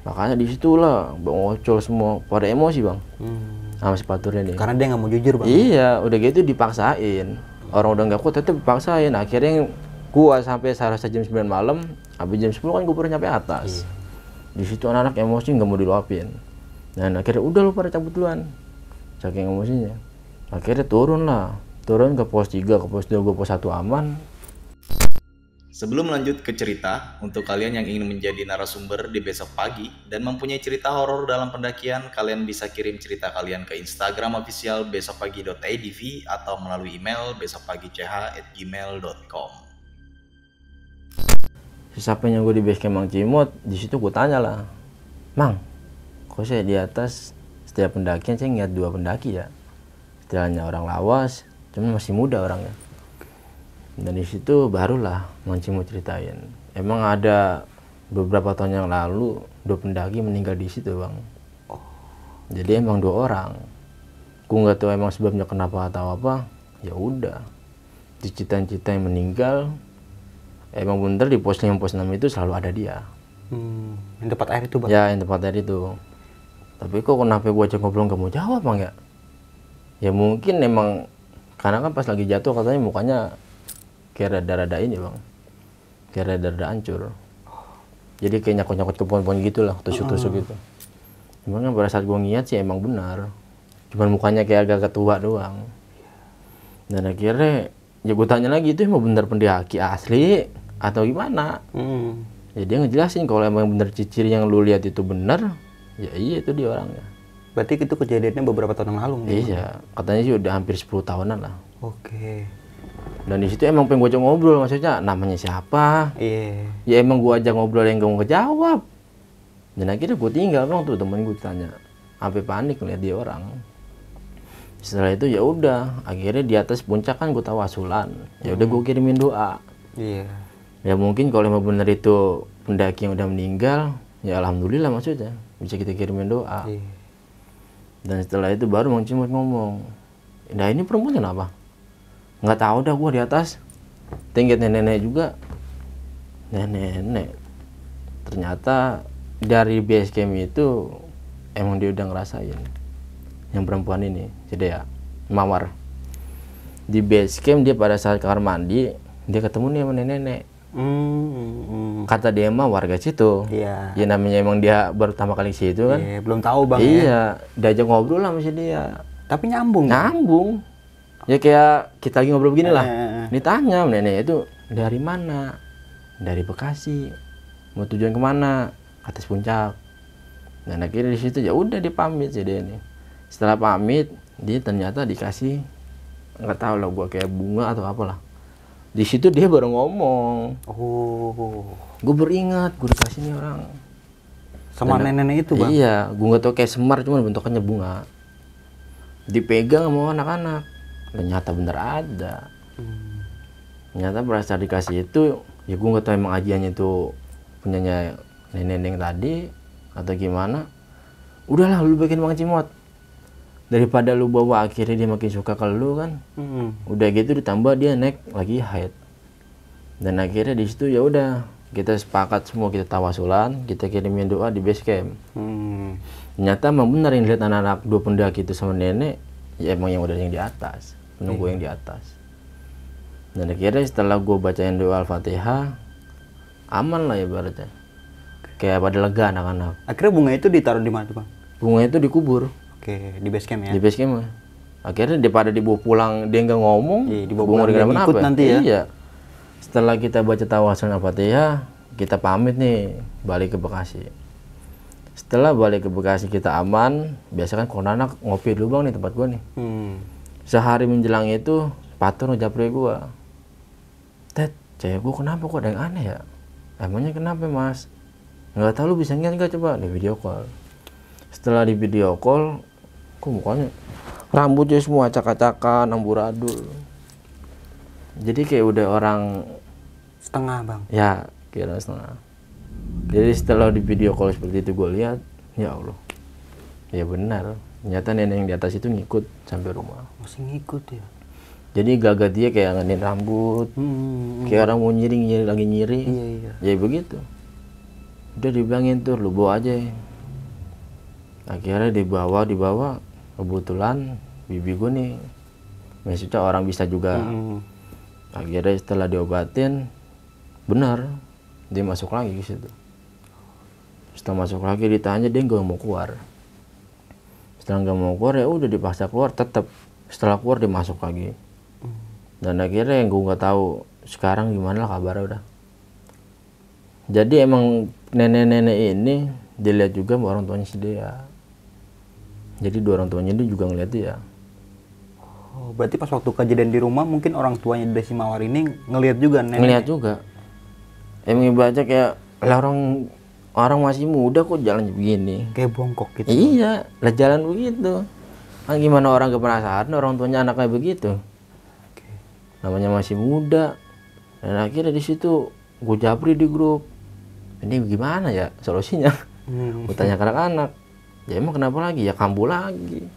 Makanya di situ lah Bang Ocol semua pada emosi bang. Sama si Paturnya nih. Karena dia nggak mau jujur bang. Iya, udah gitu dipaksain. Orang udah nggak kuat tetap dipaksain. Akhirnya gua sampai seharusnya jam 9 malam, habis jam 10 kan gua baru nyampe atas. Di situ anak-anak emosi nggak mau diluapin. Dan akhirnya udah lu pada cabut duluan. Saking emosinya. Akhirnya turun ke pos 3, ke pos 2, gua pos 1 aman. Sebelum lanjut ke cerita, untuk kalian yang ingin menjadi narasumber di besok pagi dan mempunyai cerita horor dalam pendakian, kalian bisa kirim cerita kalian ke Instagram official besokpagi.idv atau melalui email besokpagi.ch@gmail.com. Sesampainya gue di base camp Mang Cimot, di situ gue tanya lah, Mang, kok saya di atas setiap pendakian saya ngeliat 2 pendaki ya? istilahnya orang lawas, cuman masih muda orangnya. Dan di situ barulah mancing mau ceritain. Emang ada beberapa tahun yang lalu 2 pendaki meninggal di situ bang. Jadi emang 2 orang. Gue nggak tahu emang sebabnya kenapa atau apa. Ya udah, cita-cita yang meninggal. Emang bener di pos 5 pos 6 itu selalu ada dia. Yang tempat air itu bang? Ya yang tempat air itu. Tapi kok kenapa gue ajak ngobrol nggak mau jawab bang ya? Ya mungkin emang karena kan pas lagi jatuh katanya mukanya kayak rada-rada ini bang, kayak rada-rada hancur. Jadi kayak nyakut-nyakut ke pohon-pohon gitu lah, tusuk-tusuk gitu. Cuman kan pada saat gue ngeliat sih emang benar. Cuman mukanya kayak agak tua doang. Dan akhirnya ya gue tanya lagi, itu emang benar pendaki asli atau gimana? Ya dia ngejelasin kalau emang bener ciri yang lu lihat itu benar, ya iya itu dia orangnya. Berarti itu kejadiannya beberapa tahun yang lalu? Iya, katanya sih udah hampir 10 tahunan lah. Oke. Dan di situ emang pengen gue ajak ngobrol, maksudnya namanya siapa? Iya. Ya emang gue ajak ngobrol yang gak mau kejawab. Dan akhirnya gue tinggal bang tuh, temen gue tanya, sampai panik ngeliat dia orang. Setelah itu ya udah, akhirnya di atas puncak kan gue tawasulan. Ya udah gue kirimin doa. Iya. Ya mungkin kalau emang bener itu pendaki yang udah meninggal, ya alhamdulillah maksudnya bisa kita kirimin doa. Iya. Dan setelah itu baru Mang Cimot ngomong, nah ini perempuan kenapa? Nggak tahu dah gue di atas. Tingkat nenek-nenek juga. Nenek-nenek. Ternyata dari base camp itu emang dia udah ngerasain. Yang perempuan ini, jadi ya Mawar. Di base camp dia pada saat kamar mandi, dia ketemu nih sama nenek-nenek. Kata dia mah warga situ. Iya. Ya namanya emang dia baru pertama kali situ kan. Iya, belum tahu bang. Iya, diajak ngobrol lah sama dia. Tapi nyambung. Nyambung. Ya kayak kita lagi ngobrol begini lah. Eh. Ditanya nenek itu dari mana? Dari Bekasi. Mau tujuan kemana? Atas puncak. Dan akhirnya di situ ya udah dipamit sih dia ini. Setelah pamit, dia ternyata dikasih nggak tahu lah gua kayak bunga atau apalah. Di situ dia baru ngomong. Oh. Gue beringat, gue dikasih nih orang. Sama nenek-nenek itu bang? Iya, gue nggak tahu kayak semar, cuma bentukannya bunga. Dipegang sama anak-anak. Ternyata bener ada. Ternyata pada dikasih itu, ya gue nggak tahu emang ajiannya itu punyanya nenek-nenek tadi atau gimana. Udahlah, lu bikin Mang Cimot. Daripada lu bawa akhirnya dia makin suka ke lu kan. Udah gitu ditambah dia naik lagi haid. Dan akhirnya di situ ya udah kita sepakat semua kita tawasulan, kita kirimin doa di base camp. Ternyata emang benar yang lihat anak-anak 2 pendaki itu sama nenek, ya emang yang udah yang di atas, penunggu yang di atas. Dan akhirnya setelah gue bacain doa Al-Fatihah, aman lah ya ibaratnya. Kayak pada lega anak-anak. Akhirnya bunga itu ditaruh di mana bang? Bunga itu dikubur. Oke, di base camp ya? Di base camp mah. Akhirnya daripada dibawa pulang dia nggak ngomong, Iya, dibawa bunga pulang dia ikut nanti ya? Iya. Setelah kita baca tawasul Al-Fatihah, kita pamit nih balik ke Bekasi. Setelah balik ke Bekasi kita aman, biasa kan kalau anak ngopi dulu bang nih tempat gua nih. Sehari menjelang itu Patur ngejapri gua. Ted, cewek gua kenapa kok ada yang aneh ya? Emangnya kenapa mas? Nggak tahu lu bisa ngeliat nggak coba di video call. Setelah di video call, kok mukanya rambutnya semua acak-acakan, amburadul. Jadi kayak udah orang setengah bang? Ya, kira setengah. Jadi setelah di video call seperti itu gue lihat, ya Allah, ya benar. Ternyata nenek yang di atas itu ngikut sampai rumah. Masih ngikut ya? Jadi gagak dia kayak ngenin rambut, kayak orang mau nyiri lagi nyiri. Iya. Ya begitu. Udah dibilangin tuh, lu bawa aja. Akhirnya dibawa, kebetulan bibi gue nih, maksudnya orang bisa juga. Akhirnya setelah diobatin, benar, dia masuk lagi ke situ. Setelah masuk lagi ditanya, dia nggak mau keluar. Setelah nggak mau keluar ya udah dipaksa keluar, tetap setelah keluar dia masuk lagi. Dan akhirnya yang gue nggak tahu sekarang gimana lah kabarnya udah. Jadi emang nenek-nenek ini dilihat juga sama orang tuanya si Dea. Jadi 2 orang tuanya dia juga ngeliat dia. Oh, berarti pas waktu kejadian di rumah mungkin orang tuanya Desi Mawar ini ngelihat juga nenek? Ngeliat juga. Emang ibaratnya kayak lah orang masih muda kok jalan begini. Kayak bongkok gitu. Iya, lah jalan begitu. Kan gimana orang gak penasaran orang tuanya anaknya begitu. Namanya masih muda. Dan akhirnya di situ gue japri di grup. Ini gimana ya solusinya? Gue tanya ke anak-anak. Ya emang kenapa lagi? Ya kambuh lagi.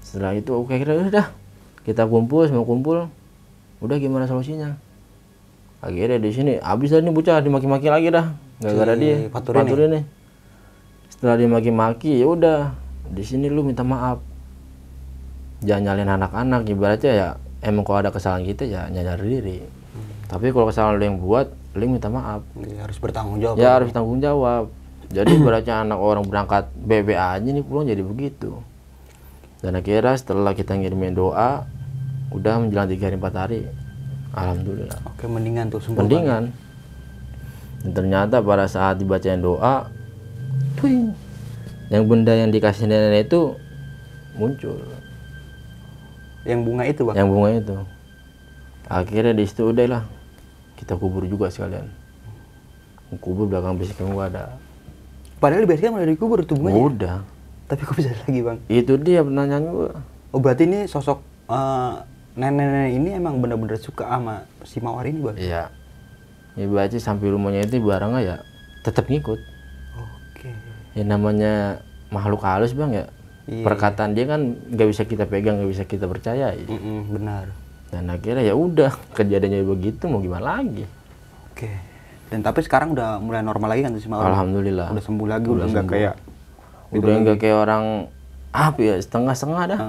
Setelah itu oke kira udah kita kumpul, semua kumpul. Udah gimana solusinya? Akhirnya di sini habis dah nih bocah dimaki-maki lagi dah. Gara-gara dia Fatur ini. Setelah dimaki-maki ya udah di sini lu minta maaf. Jangan nyalain anak-anak, ibaratnya ya emang kalau ada kesalahan kita ya nyadar diri. Tapi kalau kesalahan lu yang buat, lu minta maaf. Ya, harus bertanggung jawab. Ya harus tanggung jawab. Jadi ibaratnya anak orang berangkat BB aja nih pulang jadi begitu. Dan akhirnya setelah kita ngirimin doa, udah menjelang 3 hari 4 hari, alhamdulillah. Oke, mendingan tuh sembuh. Mendingan. Dan ternyata pada saat dibacain doa, tuing, yang benda yang dikasih nenek itu muncul. Yang bunga itu, Bang? Yang bunga itu. Akhirnya di situ udah lah, kita kubur juga sekalian. Kubur belakang base camp gua ada. Padahal di base camp udah dikubur tuh bunganya. Udah. Tapi kok bisa lagi, Bang? Itu dia pertanyaan gua. Oh, berarti ini sosok nenek-nenek ini emang bener-bener suka sama si Mawar ini, Bang? Iya. Ibaratnya sampai rumahnya itu barangnya ya tetap ngikut. Oke. Ya namanya makhluk halus, Bang ya. Iya. Perkataan dia kan nggak bisa kita pegang, nggak bisa kita percayai. Benar. Dan akhirnya ya udah kejadiannya begitu mau gimana lagi. Oke. Dan tapi sekarang udah mulai normal lagi kan tuh si Mawar? Alhamdulillah. Udah sembuh lagi, udah nggak kayak udah nggak kayak orang apa ya setengah-setengah dah.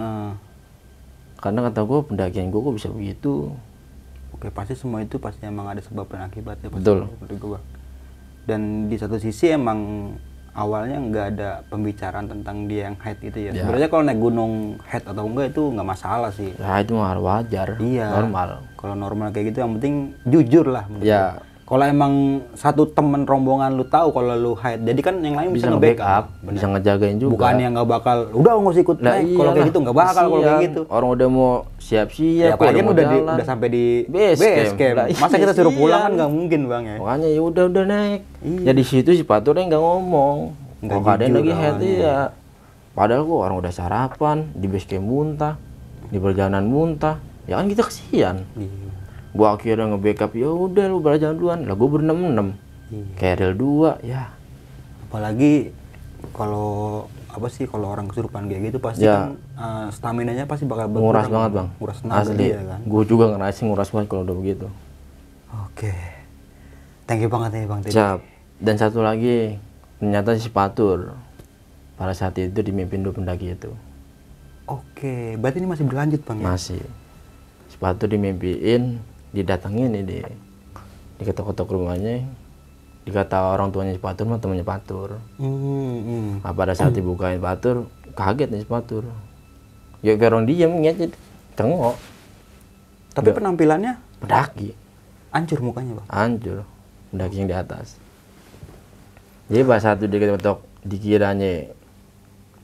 Karena kata gue pendakian gue kok bisa begitu. Oke, pasti semua itu pasti emang ada sebab dan akibatnya. Betul. Gue. Dan di satu sisi emang awalnya nggak ada pembicaraan tentang dia yang haid itu ya. Sebenarnya kalau naik gunung haid atau enggak itu nggak masalah sih. Ya itu mah wajar. Iya. Normal. Kalau normal kayak gitu yang penting jujur lah. Ya. Kalau emang satu temen rombongan lu tahu kalau lu haid, jadi kan yang lain bisa nge-backup, bisa ngejagain juga. Bukan yang nggak bakal, udah nggak usah ikut naik. Kalau kayak gitu nggak bakal kalau kayak gitu. Orang udah mau siap-siap, ya, apalagi kan udah sampai di base camp. Masa kita suruh pulang kan nggak mungkin, Bang ya. Makanya ya udah naik. Ya di situ si Faturnya nggak ngomong. Kalau keadaan lagi haid ya. Padahal gua orang udah sarapan, di base camp muntah, di perjalanan muntah. Ya kan kita kesian. Gua akhirnya nge-backup, ya udah lu berjalan duluan. Lah gua ber-6 Keril 2 ya. Apalagi kalau apa sih kalau orang kesurupan kayak gitu pasti kan stamina-nya pasti bakal nguras banget, Bang. Nguras tenaga. Asli. Dia, kan? Gua juga ngerasain nguras banget kalau udah begitu. Oke. Thank you banget nih, Bang Teddy. Siap. Dan satu lagi, ternyata si Fatur pada saat itu dimimpin 2 pendaki itu. Oke, berarti ini masih berlanjut, Bang ya? Masih. Si Fatur dimimpiin, didatengin nih diketok-ketok rumahnya, dikata orang tuanya si Fatur mah temannya Fatur. Nah, pada saat dibukain Fatur kaget nih si Fatur, ya kayak orang diem ngeliat tengok. Tapi penampilannya pendaki hancur mukanya, Bang. Hancur, pendaki yang di atas. Jadi pada saat itu diketok dikiranya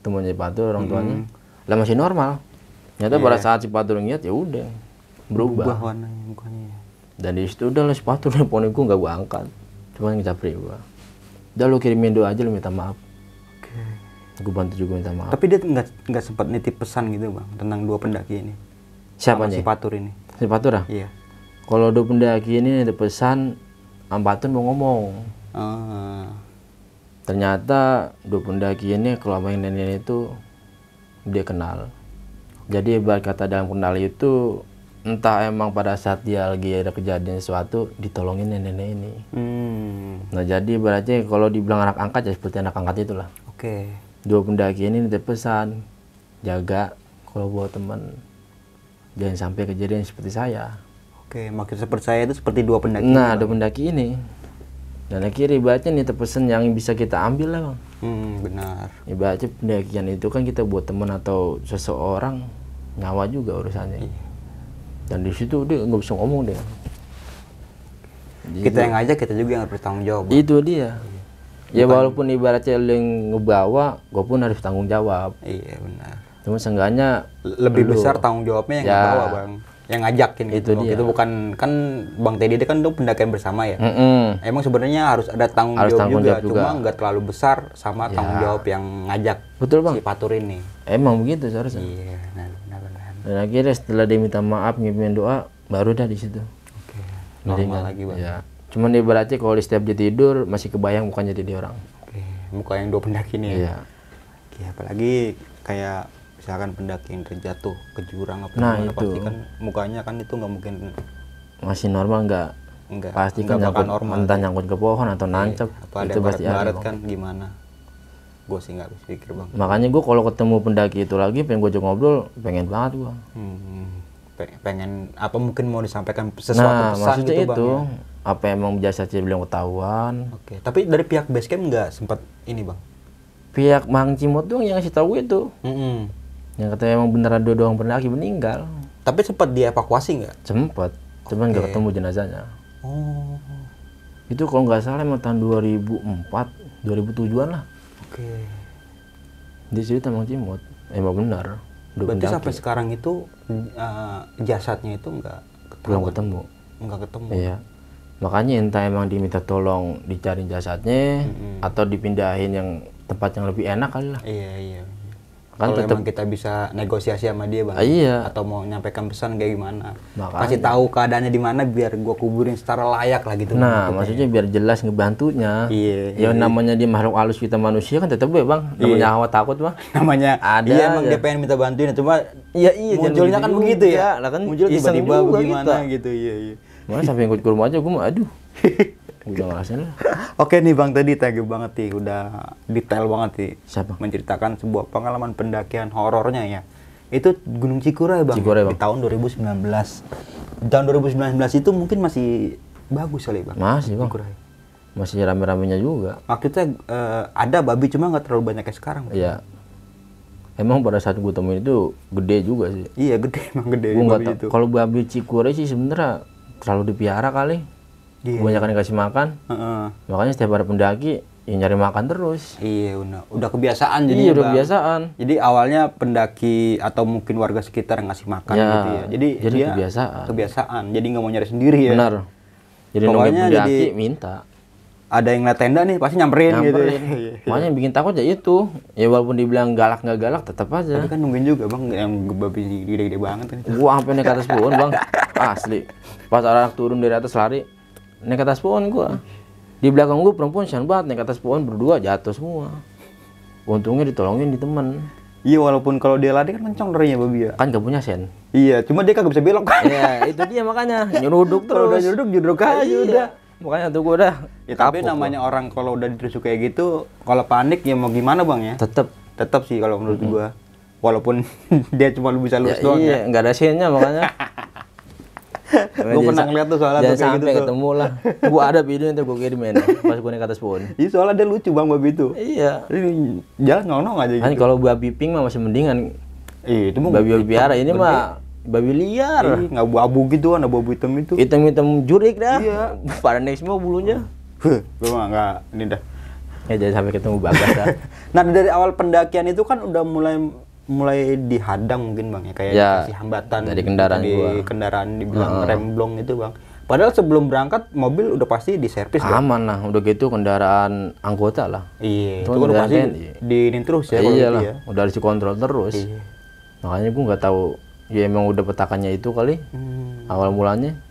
temannya Fatur orang tuanya lah masih normal. Ternyata pada saat si Fatur ngeliat ya udah berubah warnanya mukanya. Dan di situ udah lah si Fatur nelfonin gue nggak gue angkat, cuma ngecapri gue. Udah lu kirimin doa aja lu minta maaf. Gue bantu juga minta maaf. Tapi dia nggak sempat nitip pesan gitu, Bang, tentang 2 pendaki ini. Siapa si Fatur ini? Si Fatur ah? Iya. Kalau 2 pendaki ini ada pesan, Fatur mau ngomong. Ternyata 2 pendaki ini kalau sama yang nenek itu dia kenal. Jadi ibarat kata dalam kenal itu entah emang pada saat dia lagi ada kejadian sesuatu ditolongin nenek ini. Nah jadi ibaratnya kalau dibilang anak angkat ya seperti anak angkat itulah. Oke. 2 pendaki ini nitip pesan, jaga kalau buat teman jangan sampai kejadian seperti saya. Oke, maksud seperti saya itu seperti 2 pendaki. Nah 2 pendaki ini. Dan akhirnya ibaratnya nitip pesan yang bisa kita ambil lah, Bang. Benar. Ibaratnya pendakian itu kan kita buat teman atau seseorang, nyawa juga urusannya. Dan di situ dia nggak bisa ngomong deh. Kita yang ngajak, kita juga yang harus bertanggung jawab. Itu dia. Ya walaupun ibaratnya lu yang ngebawa, gue pun harus tanggung jawab. Iya benar. Cuma seenggaknya lebih besar tanggung jawabnya yang ngebawa, Bang. yang ngajakin Itu gitu. dia. Itu bukan kan Bang Teddy dia kan itu pendakian bersama ya. Emang sebenarnya harus ada tanggung Harus jawab tanggung juga, jawab juga. cuma nggak terlalu besar sama tanggung jawab yang ngajak Betul bang. si Fatur ini. Emang begitu seharusnya. Iya, benar. Dan akhirnya setelah dia minta maaf, ngirim doa, baru dah di situ. Oke. Jadi Normal kan, lagi bang. ya. Cuman dia berarti kalau di setiap dia tidur masih kebayang mukanya jadi orang. Oke. Muka yang 2 pendaki ini ya. Iya. Oke, apalagi kayak misalkan pendaki yang terjatuh ke jurang apa Nah, gimana, itu. pasti kan mukanya kan itu nggak mungkin Masih normal nggak? enggak Pasti kan bakal nyangkut, normal. entah nyangkut ke pohon atau nancep. Apa ada Itu pasti ada. baret Bang. kan gimana? Gue sih nggak habis pikir bang. Makanya gue kalau ketemu pendaki itu lagi pengen gue ngobrol, pengen banget gue. Pengen apa mungkin mau disampaikan sesuatu Nah, pesan maksudnya gitu itu bang ya? apa emang biasa sih bilang ketahuan. Oke, tapi dari pihak basecamp nggak sempat ini bang? Pihak Mang Cimot doang yang ngasih tahu itu. Mm-mm. Yang katanya emang beneran dua doang pendaki meninggal. Tapi sempat dievakuasi nggak? Sempet, cuman nggak ketemu jenazahnya. Oh, Itu kalau nggak salah emang tahun 2004, 2007-an lah. oke. Di cerita Mang Cimot, emang benar. Dua Berarti pendaki. sampai sekarang itu jasadnya itu nggak Belum ketahuan? ketemu. Nggak ketemu. Iya. Makanya entah emang diminta tolong dicari jasadnya atau dipindahin yang tempat yang lebih enak kali lah. Iya. Kan Kalau tetep- emang kita bisa negosiasi sama dia bang, Iya. atau mau nyampaikan pesan kayak gimana, Makanya. kasih tahu keadaannya di mana biar gua kuburin secara layak lah gitu. Nah, maksudnya biar jelas ngebantunya. Iya, Yang namanya dia makhluk halus kita manusia kan tetap ya bang. Namanya hawa takut bang. namanya Ada iya emang aja. dia pengen minta bantuin, cuma Iya jangan munculnya kan juga. begitu ya, Lah kan muncul iseng tiba-tiba juga bagaimana kita. gitu, iya. Mana sampai ikut ke rumah aja gue mah aduh. Udah ngerasain lah. Oke nih bang, tadi thank you banget nih, udah detail banget nih Siapa? menceritakan sebuah pengalaman pendakian horornya ya. Itu Gunung Cikuray bang, Cikuray, di Bang. tahun 2019. Di tahun 2019 itu mungkin masih bagus kali bang. Masih bang. Cikuray. Masih rame-ramenya juga. Maksudnya ada babi cuma nggak terlalu banyak kayak sekarang. Bang. Iya. Emang pada saat gue temuin itu gede juga sih. Iya gede emang gede Gue nggak babi tahu. itu. Kalau babi Cikuray sih sebenarnya terlalu dipiara kali. Iya. Kebanyakan dikasih makan. Heeh. Makanya setiap ada pendaki ya nyari makan terus. Iya udah kebiasaan jadi. Iya udah kebiasaan. Jadi awalnya pendaki atau mungkin warga sekitar yang ngasih makan Ya, gitu ya. Jadi dia kebiasaan. Kebiasaan. Jadi nggak mau nyari sendiri ya. Benar. Jadi nunggu Pokoknya pendaki jadi- minta. Ada yang lihat tenda nih pasti nyamperin, gitu. Nyamperin. Makanya yang bikin takut ya itu. Ya walaupun dibilang galak nggak galak tetap aja. Tapi kan nungguin juga bang, yang babi gede-gede banget kan. Gua sampai naik ke atas pohon bang, asli. Pas anak turun dari atas lari, naik ke atas pohon gua. Di belakang gua perempuan sian banget naik ke atas pohon berdua jatuh semua. Untungnya ditolongin di temen. Iya walaupun kalau dia lari kan kencang larinya babi ya. Kan gak punya sen. Iya, cuma dia kagak bisa belok. Ya itu dia makanya nyeruduk Kalau udah terus. juduk aja Iya. udah. Makanya tuh gua udah. Ya tapi kapok namanya orang kalau udah ditusuk kayak gitu, kalau panik ya mau gimana bang ya? gua. Tetep. Tetap sih kalau menurut gua. Walaupun dia cuma bisa lurus Ya, doang ya. iya, nggak ada sennya makanya. Gua pernah ngeliat tuh soalnya tuh Jangan kayak sampai gitu tuh. ketemu lah. Gua ada video yang gua kirimin pas gua naik ke atas pohon. Iya soalnya dia lucu bang babi itu. Iya. Jadi jalan nongol aja Kan gitu. kalau babi pink mah masih mendingan. Iya itu mah Babi piara ini mah babi liar. nggak abu-abu gitu kan, abu-abu hitam itu. Hitam-hitam jurik dah. Iya. Pada naik semua bulunya. Gua mah nggak ini dah. Ya jangan sampai ketemu bagas dah. Nah dari awal pendakian itu kan udah mulai dihadang mungkin bang ya, kayak Ya, dikasih hambatan dari kendaraan di gua. kendaraan dibilang remblong itu bang. Padahal sebelum berangkat mobil udah pasti diservis bang. Aman lah, udah gitu kendaraan anggota lah. Iya, itu Itu kan udah kendaraan pasti TNI. diinin terus ya kalau iya gitu lah, ya. udah harus dikontrol terus. Iya. Makanya gua nggak tahu, ya emang udah petakannya itu kali awal mulanya.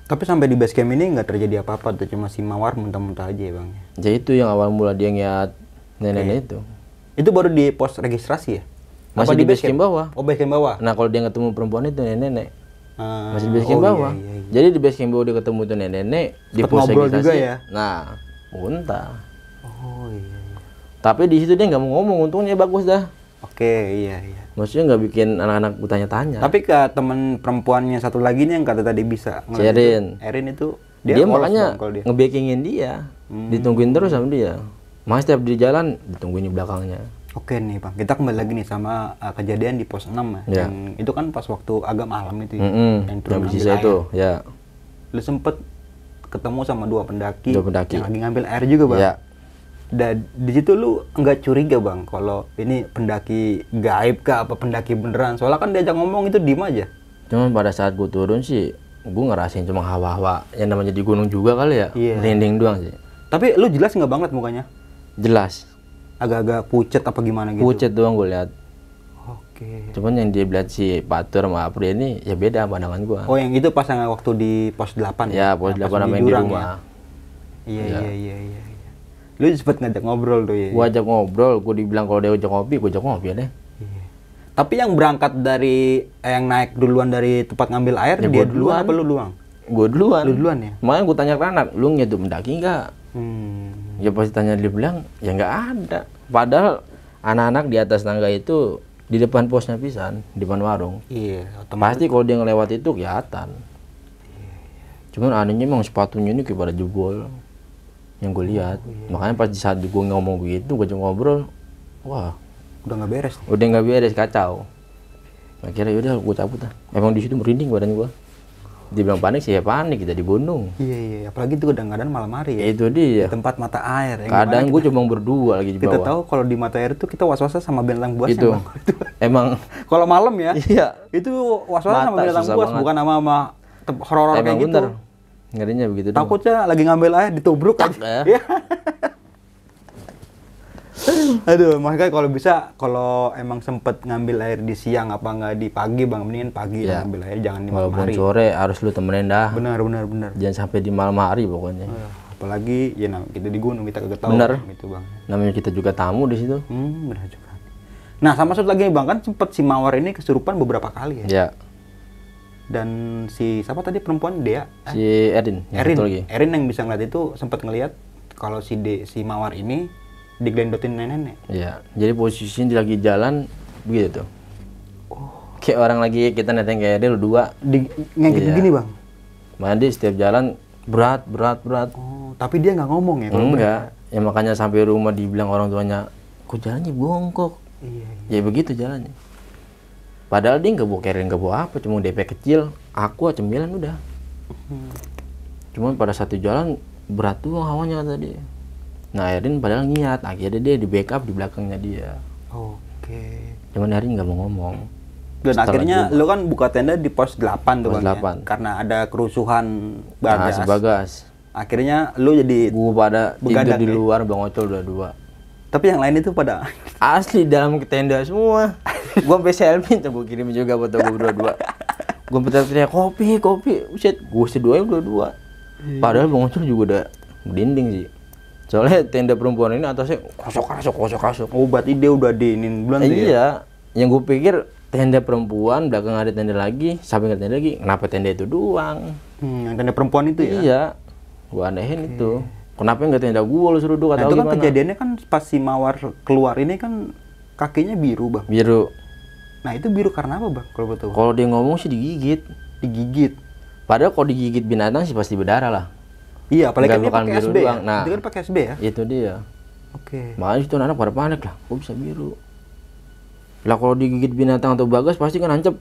Tapi sampai di base camp ini nggak terjadi apa-apa tuh, cuma si Mawar muntah-muntah aja ya bang. Ya itu yang awal mula dia ngeliat nenek itu. Itu baru di pos registrasi ya? Masih Apa di base camp bawah. Oh base camp bawah. Nah kalau dia ketemu perempuan itu nenek-nenek. Ah, Masih di base camp oh, bawah. iya, iya. Jadi di base camp bawah dia ketemu tuh nenek-nenek di Sempet pos ngobrol registrasi. juga ya? Nah, muntah. Oh iya. Tapi di situ dia nggak mau ngomong, untungnya bagus dah. Oke, iya. Maksudnya nggak bikin anak-anak bertanya-tanya. Tapi ke teman perempuannya satu lagi nih yang kata tadi bisa. Si Erin. Erin itu Dia polos makanya bang kalau dia. nge-backingin dia. Ditungguin terus sama dia. Mas setiap di jalan ditungguin di belakangnya. Oke nih bang, kita kembali lagi nih sama kejadian di pos 6 ya. Ya. Yang itu kan pas waktu agak malam itu ya. Yang turun Yang ambil sisa air. itu, ya. Lu sempet ketemu sama dua pendaki, Dua pendaki. yang lagi ngambil air juga bang. Ya. Dan di situ lu nggak curiga bang kalau ini pendaki gaib kah apa pendaki beneran? Soalnya kan diajak ngomong itu diem aja. Cuman pada saat gue turun sih, gue ngerasain cuma hawa-hawa yang namanya di gunung juga kali ya. Iya. Merinding doang sih. Tapi lu jelas nggak banget mukanya? Jelas. Agak-agak pucet apa gimana gitu? Pucet doang gue lihat. Oke. Cuman yang dia lihat si Patur sama Apri ini ya beda pandangan gue. Oh yang itu pas yang waktu di pos 8 Ya, pos 8 sama yang di Jurang rumah. ya? Iya. Lu sempet ngajak ngobrol tuh ya? Gue ajak ngobrol, gue dibilang kalau dia ajak ngopi, gue ajak ngopi ya deh. Iya. Tapi yang berangkat dari yang naik duluan dari tempat ngambil air Ya, dia gua duluan duluan. apa lu duluan? Gue duluan. Lu duluan ya? Makanya gue tanya ke anak, lu nyedup mendaki nggak? Ya pasti tanya, dia bilang ya nggak ada. Padahal anak-anak di atas tangga itu di depan posnya pisan, di depan warung. Iya, otomatis. Pasti kalau dia ngelewat itu kelihatan. Cuman anehnya emang sepatunya ini kayak pada jebol yang gue lihat. Makanya pas di saat gue ngomong begitu, gue coba ngobrol, wah Udah nggak beres nih. udah nggak beres, kacau. Akhirnya yaudah gue cabut lah. Emang di situ merinding badan gue. Dia bilang panik sih ya panik, kita di gunung. Iya. Apalagi itu kadang-kadang malam hari ya. Ya itu dia. Di tempat mata air. Yang Kadang dimana gue cuma berdua lagi di kita bawah. tahu kalau di mata air itu kita was-wasnya sama bintang buasnya. Itu Bang. emang Kalau malam ya, iya. itu was-wasnya sama Mata bintang susah buas, banget. bukan sama horor kayak Emang gitu. bener. Ngerinya begitu doang. Takutnya lagi ngambil air ditubruk Tak, aja. ya. Iya. Aduh, makanya kalau bisa, kalau emang sempet ngambil air di siang apa nggak di pagi bang, mendingan pagi Iya. ngambil air, jangan di malam Walaupun hari. sore harus lu temenin dah. Benar. Jangan sampai di malam hari pokoknya. Apalagi ya kita di gunung kita kagak tahu Bener. gitu bang. Namanya kita juga tamu di situ. Benar juga. Nah sama satu lagi bang, kan sempet si Mawar ini kesurupan beberapa kali ya. Ya, Dan si siapa tadi perempuan Dea? si Erin. Yang satu lagi. Erin yang bisa ngeliat itu sempat ngeliat kalau si Mawar ini diglendotin nenek-nenek. Iya. Jadi posisinya dia lagi jalan begitu tuh. Kayak orang lagi kita neteng kayak dia lu dua. Ngengkit Iya. begini bang. Mandi setiap jalan berat. Oh, tapi dia nggak ngomong ya? Kalau Enggak. Ya makanya sampai rumah dibilang orang tuanya, kok jalannya bongkok. Iya. Ya begitu jalannya. Padahal dia nggak bawa carrier, nggak bawa apa, cuma DP kecil, aku cemilan udah. Cuman pada satu jalan berat tuh hawanya kata dia. Nah Erin padahal niat, akhirnya dia di backup di belakangnya dia. Oke. Cuman Erin nggak mau ngomong. Dan Setelah akhirnya lo kan buka tenda di pos 8 tuh Pos bang 8. ya? Karena ada kerusuhan Nah, Bagas. si Bagas. Akhirnya lo jadi, Gua pada tidur Begadang di ya? luar, Bang Ocol udah dua. tapi yang lain itu pada Asli dalam tenda semua. Gua sampai selfie, gua kirim juga buat gua berdua-dua. Gua teriak kopi, buset, gua seduanya udah dua. Padahal Bang Ocol juga udah berdinding sih. Soalnya tenda perempuan ini atasnya kosok. oh berarti dia udah diinin bulan tuh ya? Iya, yang gue pikir tenda perempuan, belakang ada tenda lagi, samping ada tenda lagi. Kenapa tenda itu doang? Yang tenda perempuan itu ya? Iya, gua anehin itu. Kenapa nggak tenda gua lu suruh dua? Nah itu Atau kan gimana? kejadiannya kan pas si Mawar keluar ini kan kakinya biru bang. Biru. Nah itu biru karena apa bang kalau betul? Kalau dia ngomong sih digigit. Digigit. Padahal kalau digigit binatang sih pasti berdarah lah. Iya, apalagi kan Nggak dia bakal pakai biru SB ya. doang. Nah. Itu kan pakai SB ya. Itu dia. Oke. Makanya itu anak pada panik lah. Kok bisa biru? Lah kalau digigit binatang atau Bagas pasti kan nancep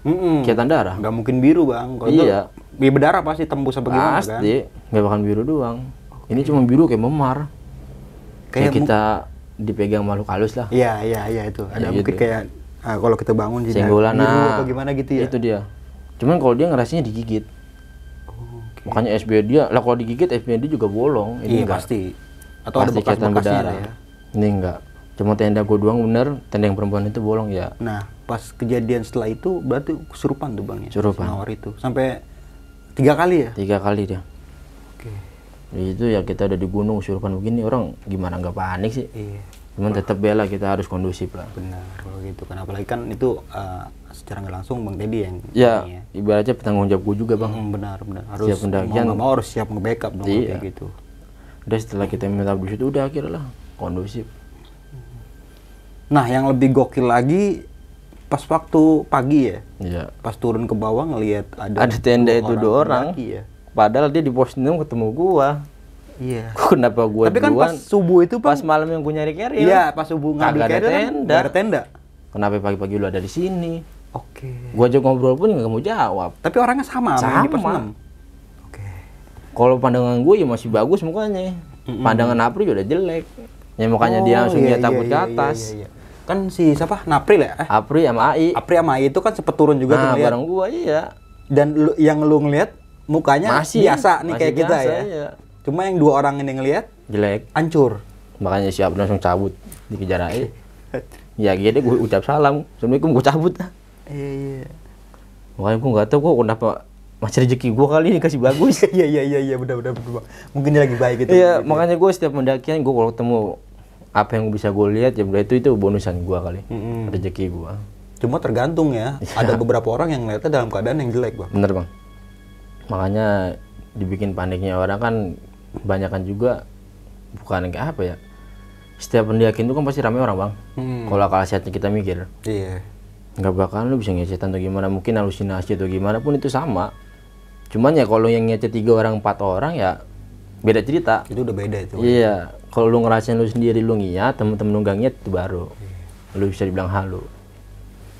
kelihatan darah. Nggak mungkin biru bang. Kalau Iya. itu berdarah pasti tembus apa gimana kan? Pasti. Nggak bakal biru doang. Ini cuma biru kayak memar. Kayak kita dipegang makhluk halus lah. Iya itu. Ada Ya, mungkin gitu. kayak kalau kita bangun jadi Senggolan biru nah. apa gimana gitu ya. Itu dia. Cuman kalau dia ngerasanya digigit. Makanya SB dia, lah kalau digigit SB dia juga bolong. Iya Ini enggak. pasti. Atau ada Pasti kelihatan bekas-bekasnya berdarah. lah ya. Ini enggak. Cuma tenda gua doang bener, tenda yang perempuan itu bolong ya. Nah pas kejadian setelah itu berarti kesurupan tuh bang ya. Kesurupan. Si Mawar itu sampai 3 kali ya. 3 kali dia. Oke. Itu ya kita udah di gunung kesurupan begini, orang gimana nggak panik sih. Iya. Cuman tetap bela kita harus kondusif lah. Benar kalau gitu kan apalagi kan itu secara nggak langsung bang Teddy yang Ya, ini ibaratnya petanggung jawab gua juga bang. benar harus Siap pendakian. mau nggak mau harus siap nge-backup dong kalau Iya. kayak gitu. Udah setelah kita minta di situ udah akhirnya lah kondusif. Nah yang lebih gokil lagi pas waktu pagi ya, Iya. pas turun ke bawah ngelihat Ada tenda itu 2 orang. pendaki ya. Padahal dia di pos 6 ketemu gua. Iya. Kenapa gua Tapi kan duluan? pas subuh itu Pas Bang, malam yang gua nyari carrier. iya pas subuh ngambil Kagak ada carrier kan tenda. nggak ada tenda. Kenapa pagi-pagi lu ada di sini? Oke. Gua aja ngobrol pun nggak mau jawab. Tapi orangnya sama, sama. Yang di pos Sama. 6. Oke. Kalau pandangan gue ya masih bagus mukanya. Pandangan Apri udah jelek. Ya makanya dia langsung dia takut ke atas. Iya. Kan si siapa? Napril ya? Apri sama Ai. Apri sama Ai itu kan sempet turun juga tuh Nah, ngeliat. bareng gua iya. Dan yang lu ngeliat mukanya biasa nih masih kayak kita biasa, ya. Iya. Cuma yang 2 orang ini ngeliat Jelek. hancur. Makanya si Apri langsung cabut dikejar Ai. Ya gitu gue ucap salam. Assalamualaikum, gue cabut. Iya. Makanya gue nggak tahu kok kenapa masih rezeki gue kali ini kasih bagus. Iya benar. Mungkin dia lagi baik gitu. Iya, makanya gue setiap pendakian gue kalau ketemu apa yang bisa gue lihat ya itu bonusan gue kali. Rezeki gue. Cuma tergantung ya. Ada beberapa orang yang ngeliatnya dalam keadaan yang jelek, Bang. Bener bang. Makanya dibikin paniknya orang kan kebanyakan juga bukan kayak apa ya. Setiap pendakian itu kan pasti ramai orang bang. Kalau akal sehatnya kita mikir. Iya. Nggak bakalan lu bisa ngecetan atau gimana, mungkin halusinasi atau gimana pun itu sama. Cuman ya kalau yang ngecet 3 orang 4 orang ya beda cerita. Itu udah beda itu. Iya, kalau lu ngerasain lu sendiri lu ngiyat, temen-temen lu nggak ngiyat itu baru lu bisa dibilang halu.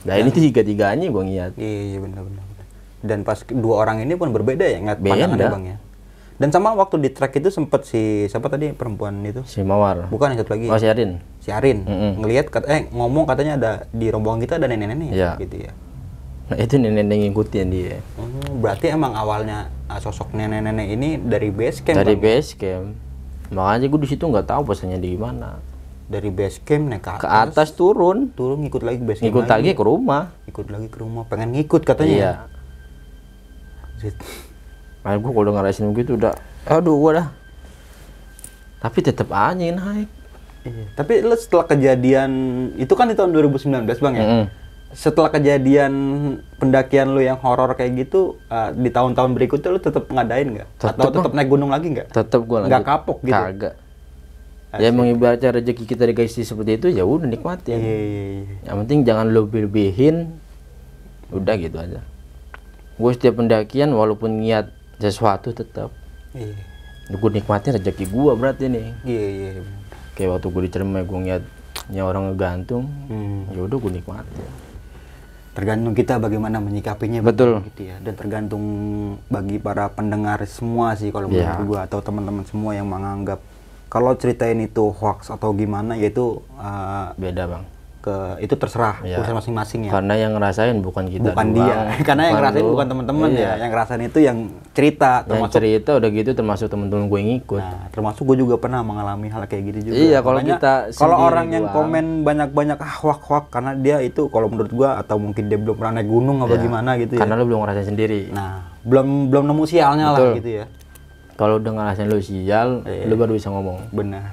Nah ini 3-3-nya gua ngiyat. Iya benar. Dan pas 2 orang ini pun berbeda ya ngeliat pandangannya, Beda. Bang ya. Dan sama waktu di trek itu sempet si siapa tadi perempuan itu? Si Mawar. Bukan yang satu lagi. Oh, si Arin. Si Arin ngelihat ngomong katanya ada di rombongan kita ada nenek-nenek Iya. gitu ya. Nah itu nenek-nenek ngikutin dia. Berarti emang awalnya sosok nenek-nenek ini dari base camp. Dari Bang? base camp. Makanya gue di situ nggak tahu pesannya di mana. Dari base camp naik Ke atas turun, ngikut lagi ke base camp. ngikut lagi ke rumah. Ikut lagi ke rumah, pengen ngikut katanya. Iya. Zit. Makanya gue kalau ngerasain begitu udah, aduh gue dah. Tapi tetap aja naik. Iya. Tapi lu setelah kejadian itu kan di tahun 2019 Bang ya. Setelah kejadian pendakian lu yang horor kayak gitu di tahun-tahun berikutnya lu tetap ngadain nggak? Atau tetap naik gunung lagi nggak? Tetap gue Nggak kapok gitu? Kagak. Ya emang ibaratnya rezeki kita dikasih seperti itu ya udah nikmatin. Iya. Yang penting jangan lebih-lebihin. Udah gitu aja. Gue setiap pendakian walaupun niat sesuatu tetap. Iya. Gue nikmatin rezeki gue berarti nih. Iya. Kayak waktu gue di Cermai gue ngeliatnya orang ngegantung. Ya udah gue nikmatin. Tergantung kita bagaimana menyikapinya. Betul. Gitu ya. Dan tergantung bagi para pendengar semua sih kalau menurut gua atau teman-teman semua yang menganggap kalau ceritain itu hoax atau gimana yaitu Beda bang. itu terserah Iya. urusan masing-masing ya. Karena yang ngerasain bukan kita Bukan doang. dia. Karena yang ngerasain lu. bukan teman-teman Iya. ya. Yang ngerasain itu yang cerita Yang termasuk cerita udah gitu termasuk temen-temen gue yang ngikut. Nah, termasuk gue juga pernah mengalami hal kayak gitu juga. Iya, kalau Makanya, kita kalau sendiri orang yang doang. komen banyak-banyak hoak karena dia itu kalau menurut gua atau mungkin dia belum pernah naik gunung apa gimana gitu ya. Karena lu belum ngerasain sendiri. Nah, belum nemu sialnya lah Betul. gitu ya. Kalau udah ngerasain lu sial, lu baru bisa ngomong. Benar.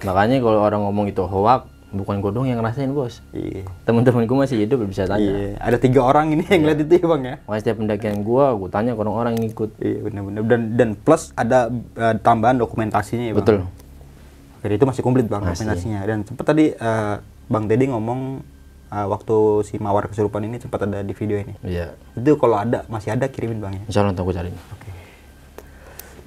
Makanya kalau orang ngomong itu hoak, bukan gue doang yang ngerasain bos. Iya. Temen-temen gue masih hidup bisa tanya. Iya. Ada 3 orang ini yang lihat itu ya bang ya. Makanya setiap pendakian gue tanya ke orang-orang yang ngikut. Iya benar-benar. Dan plus ada tambahan dokumentasinya ya bang. Betul. Jadi itu masih komplit bang Masih. dokumentasinya. Dan sempat tadi Bang Teddy ngomong waktu si Mawar kesurupan ini sempat ada di video ini. Iya. Itu kalau ada masih ada kirimin bang ya. Insya Allah ntar gue cariin.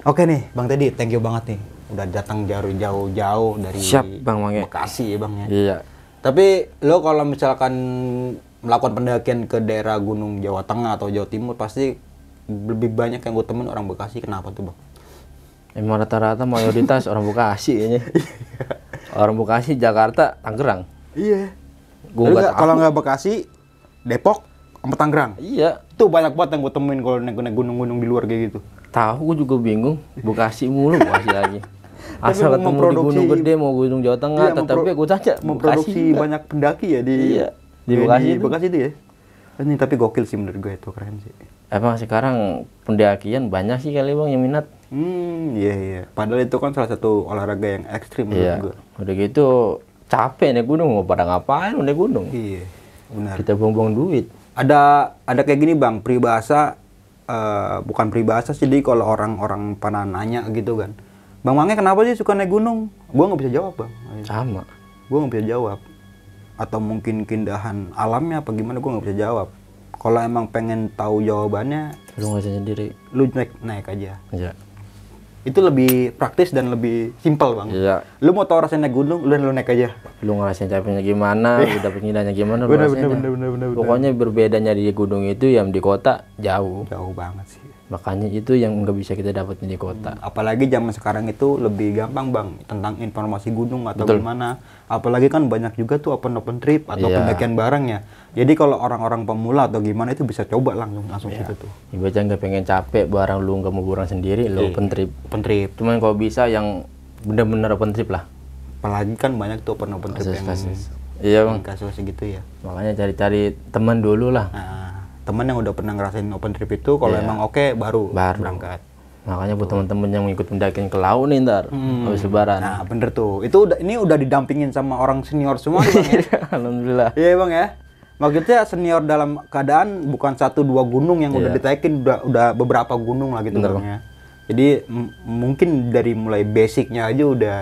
Oke nih Bang Teddy, thank you banget nih. Udah datang jauh-jauh dari Siap, Bang Mange. Bekasi ya bang ya. Iya. Tapi lo kalau misalkan melakukan pendakian ke daerah Gunung Jawa Tengah atau Jawa Timur pasti lebih banyak yang gue temen orang Bekasi. Kenapa tuh bang? Emang rata-rata mayoritas orang Bekasi kayaknya. Orang Bekasi, Jakarta, Tangerang. Iya. Gua nggak tahu. Kalau nggak Bekasi, Depok, sama Tangerang. Iya. Itu banyak banget yang gue temuin kalau naik gunung-gunung di luar kayak gitu. Tahu gue juga bingung. Bekasi mulu Bekasi lagi. Asal ketemu di Gunung Gede mau Gunung Jawa Tengah, Iya, tetapi gue tanya memproduksi Bekasi juga. banyak pendaki ya di Iya, di Bekasi itu. Bekasi itu ya. Ini tapi gokil sih menurut gue itu keren sih. Emang sekarang pendakian banyak sih kali bang yang minat. Iya. Padahal itu kan salah satu olahraga yang ekstrim menurut Iya. gue. Udah gitu capek naik gunung, mau pada ngapain naik gunung? Iya, benar. Kita buang-buang duit. Ada kayak gini bang, peribahasa bukan peribahasa sih, jadi kalau orang-orang pada nanya gitu kan, Bang Mange kenapa sih suka naik gunung? Gua nggak bisa jawab bang. Sama. Gua nggak bisa jawab. Atau mungkin keindahan alamnya apa gimana? Gua nggak bisa jawab. Kalau emang pengen tahu jawabannya, Lu ngerasain sendiri. lu naik aja. Iya. Itu lebih praktis dan lebih simpel bang. Iya. Lu mau tahu rasanya naik gunung, lu naik aja. Lu ngerasain capeknya gimana, lu dapet indahnya gimana, lu Bener, ngerasain bener, dah. bener. Pokoknya berbedanya di gunung itu yang di kota jauh. Jauh banget sih. Makanya itu yang nggak bisa kita dapetin di kota. Apalagi zaman sekarang itu lebih gampang bang tentang informasi gunung atau Betul. gimana. Apalagi kan banyak juga tuh open trip atau Iya. pendakian bareng ya. Jadi kalau orang-orang pemula atau gimana itu bisa coba langsung situ tuh. Ibaratnya nggak pengen capek barang lu nggak mau barang sendiri, lu open trip. Open trip. Cuman kalau bisa yang bener-bener open trip lah. Apalagi kan banyak tuh open trip yang Iya bang. kasus segitu ya. Makanya cari-cari teman dulu lah. Nah, teman yang udah pernah ngerasain open trip itu kalau emang oke baru berangkat. Makanya buat teman-teman yang ikut pendakian ke laut nih ntar habis lebaran. Nah, bener tuh. Itu ini udah didampingin sama orang senior semua nih, Bang ya. Alhamdulillah. Iya, Bang ya. Maksudnya senior dalam keadaan bukan 1-2 gunung yang udah ditaikin, udah beberapa gunung lah gitu, Bang ya. Jadi mungkin dari mulai basicnya aja udah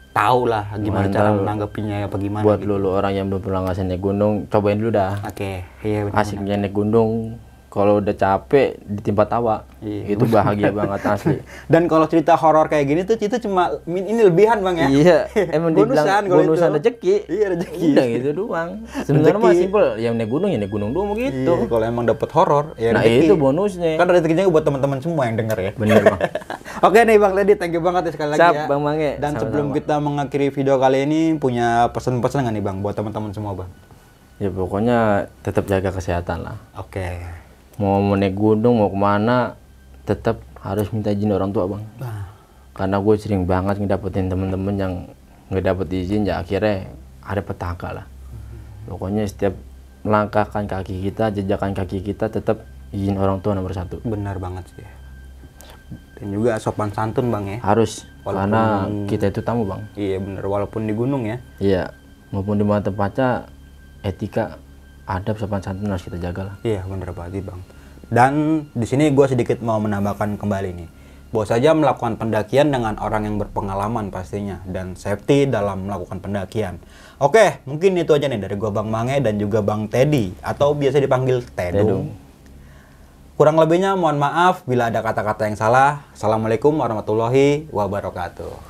tahu lah gimana cara menanggapinya apa gimana. Buat lu orang yang belum pernah ngerasain naik gunung, cobain dulu dah. Oke, iya benar. Asiknya naik gunung, kalau udah capek ditimpa tawa. Itu bahagia banget asli. Dan kalau cerita horor kayak gini tuh itu cuma ini lebihan, Bang ya. Iya, emang dibilang bonusan itu. rezeki. Iya, rezeki. Udah gitu doang. Sebenarnya mah simpel, yang naik gunung ya naik gunung dulu gitu. Iya, kalau emang dapet horor ya Nah, rezeki. itu bonusnya. Kan rezekinya buat teman-teman semua yang denger ya. Bener, Bang. Oke nih Bang Ledi, thank you banget ya sekali lagi Siap, ya. Bang Mange. Dan Sama-sama. sebelum kita mengakhiri video kali ini, punya pesan-pesan nggak nih Bang buat teman-teman semua Bang? Ya pokoknya tetap jaga kesehatan lah. Oke. Mau naik gunung, mau kemana, tetap harus minta izin orang tua bang. Karena gue sering banget ngedapetin temen-temen yang nggak dapet izin, ya akhirnya ada petaka lah. Pokoknya setiap melangkahkan kaki kita, jejakan kaki kita, tetap izin orang tua nomor 1. Benar banget sih. Dan juga sopan santun Bang ya. Harus, karena kita itu tamu bang. Iya benar, walaupun di gunung ya. Iya, maupun di mana tempatnya, etika, adab, sopan santun harus kita jaga lah. Iya benar banget Bang. Dan di sini gue sedikit mau menambahkan kembali nih. Bahwa saja melakukan pendakian dengan orang yang berpengalaman pastinya. Dan safety dalam melakukan pendakian. Oke, mungkin itu aja nih dari gue Bang Mange dan juga Bang Teddy. Atau biasa dipanggil Tedung. Kurang lebihnya mohon maaf bila ada kata-kata yang salah. Assalamualaikum warahmatullahi wabarakatuh.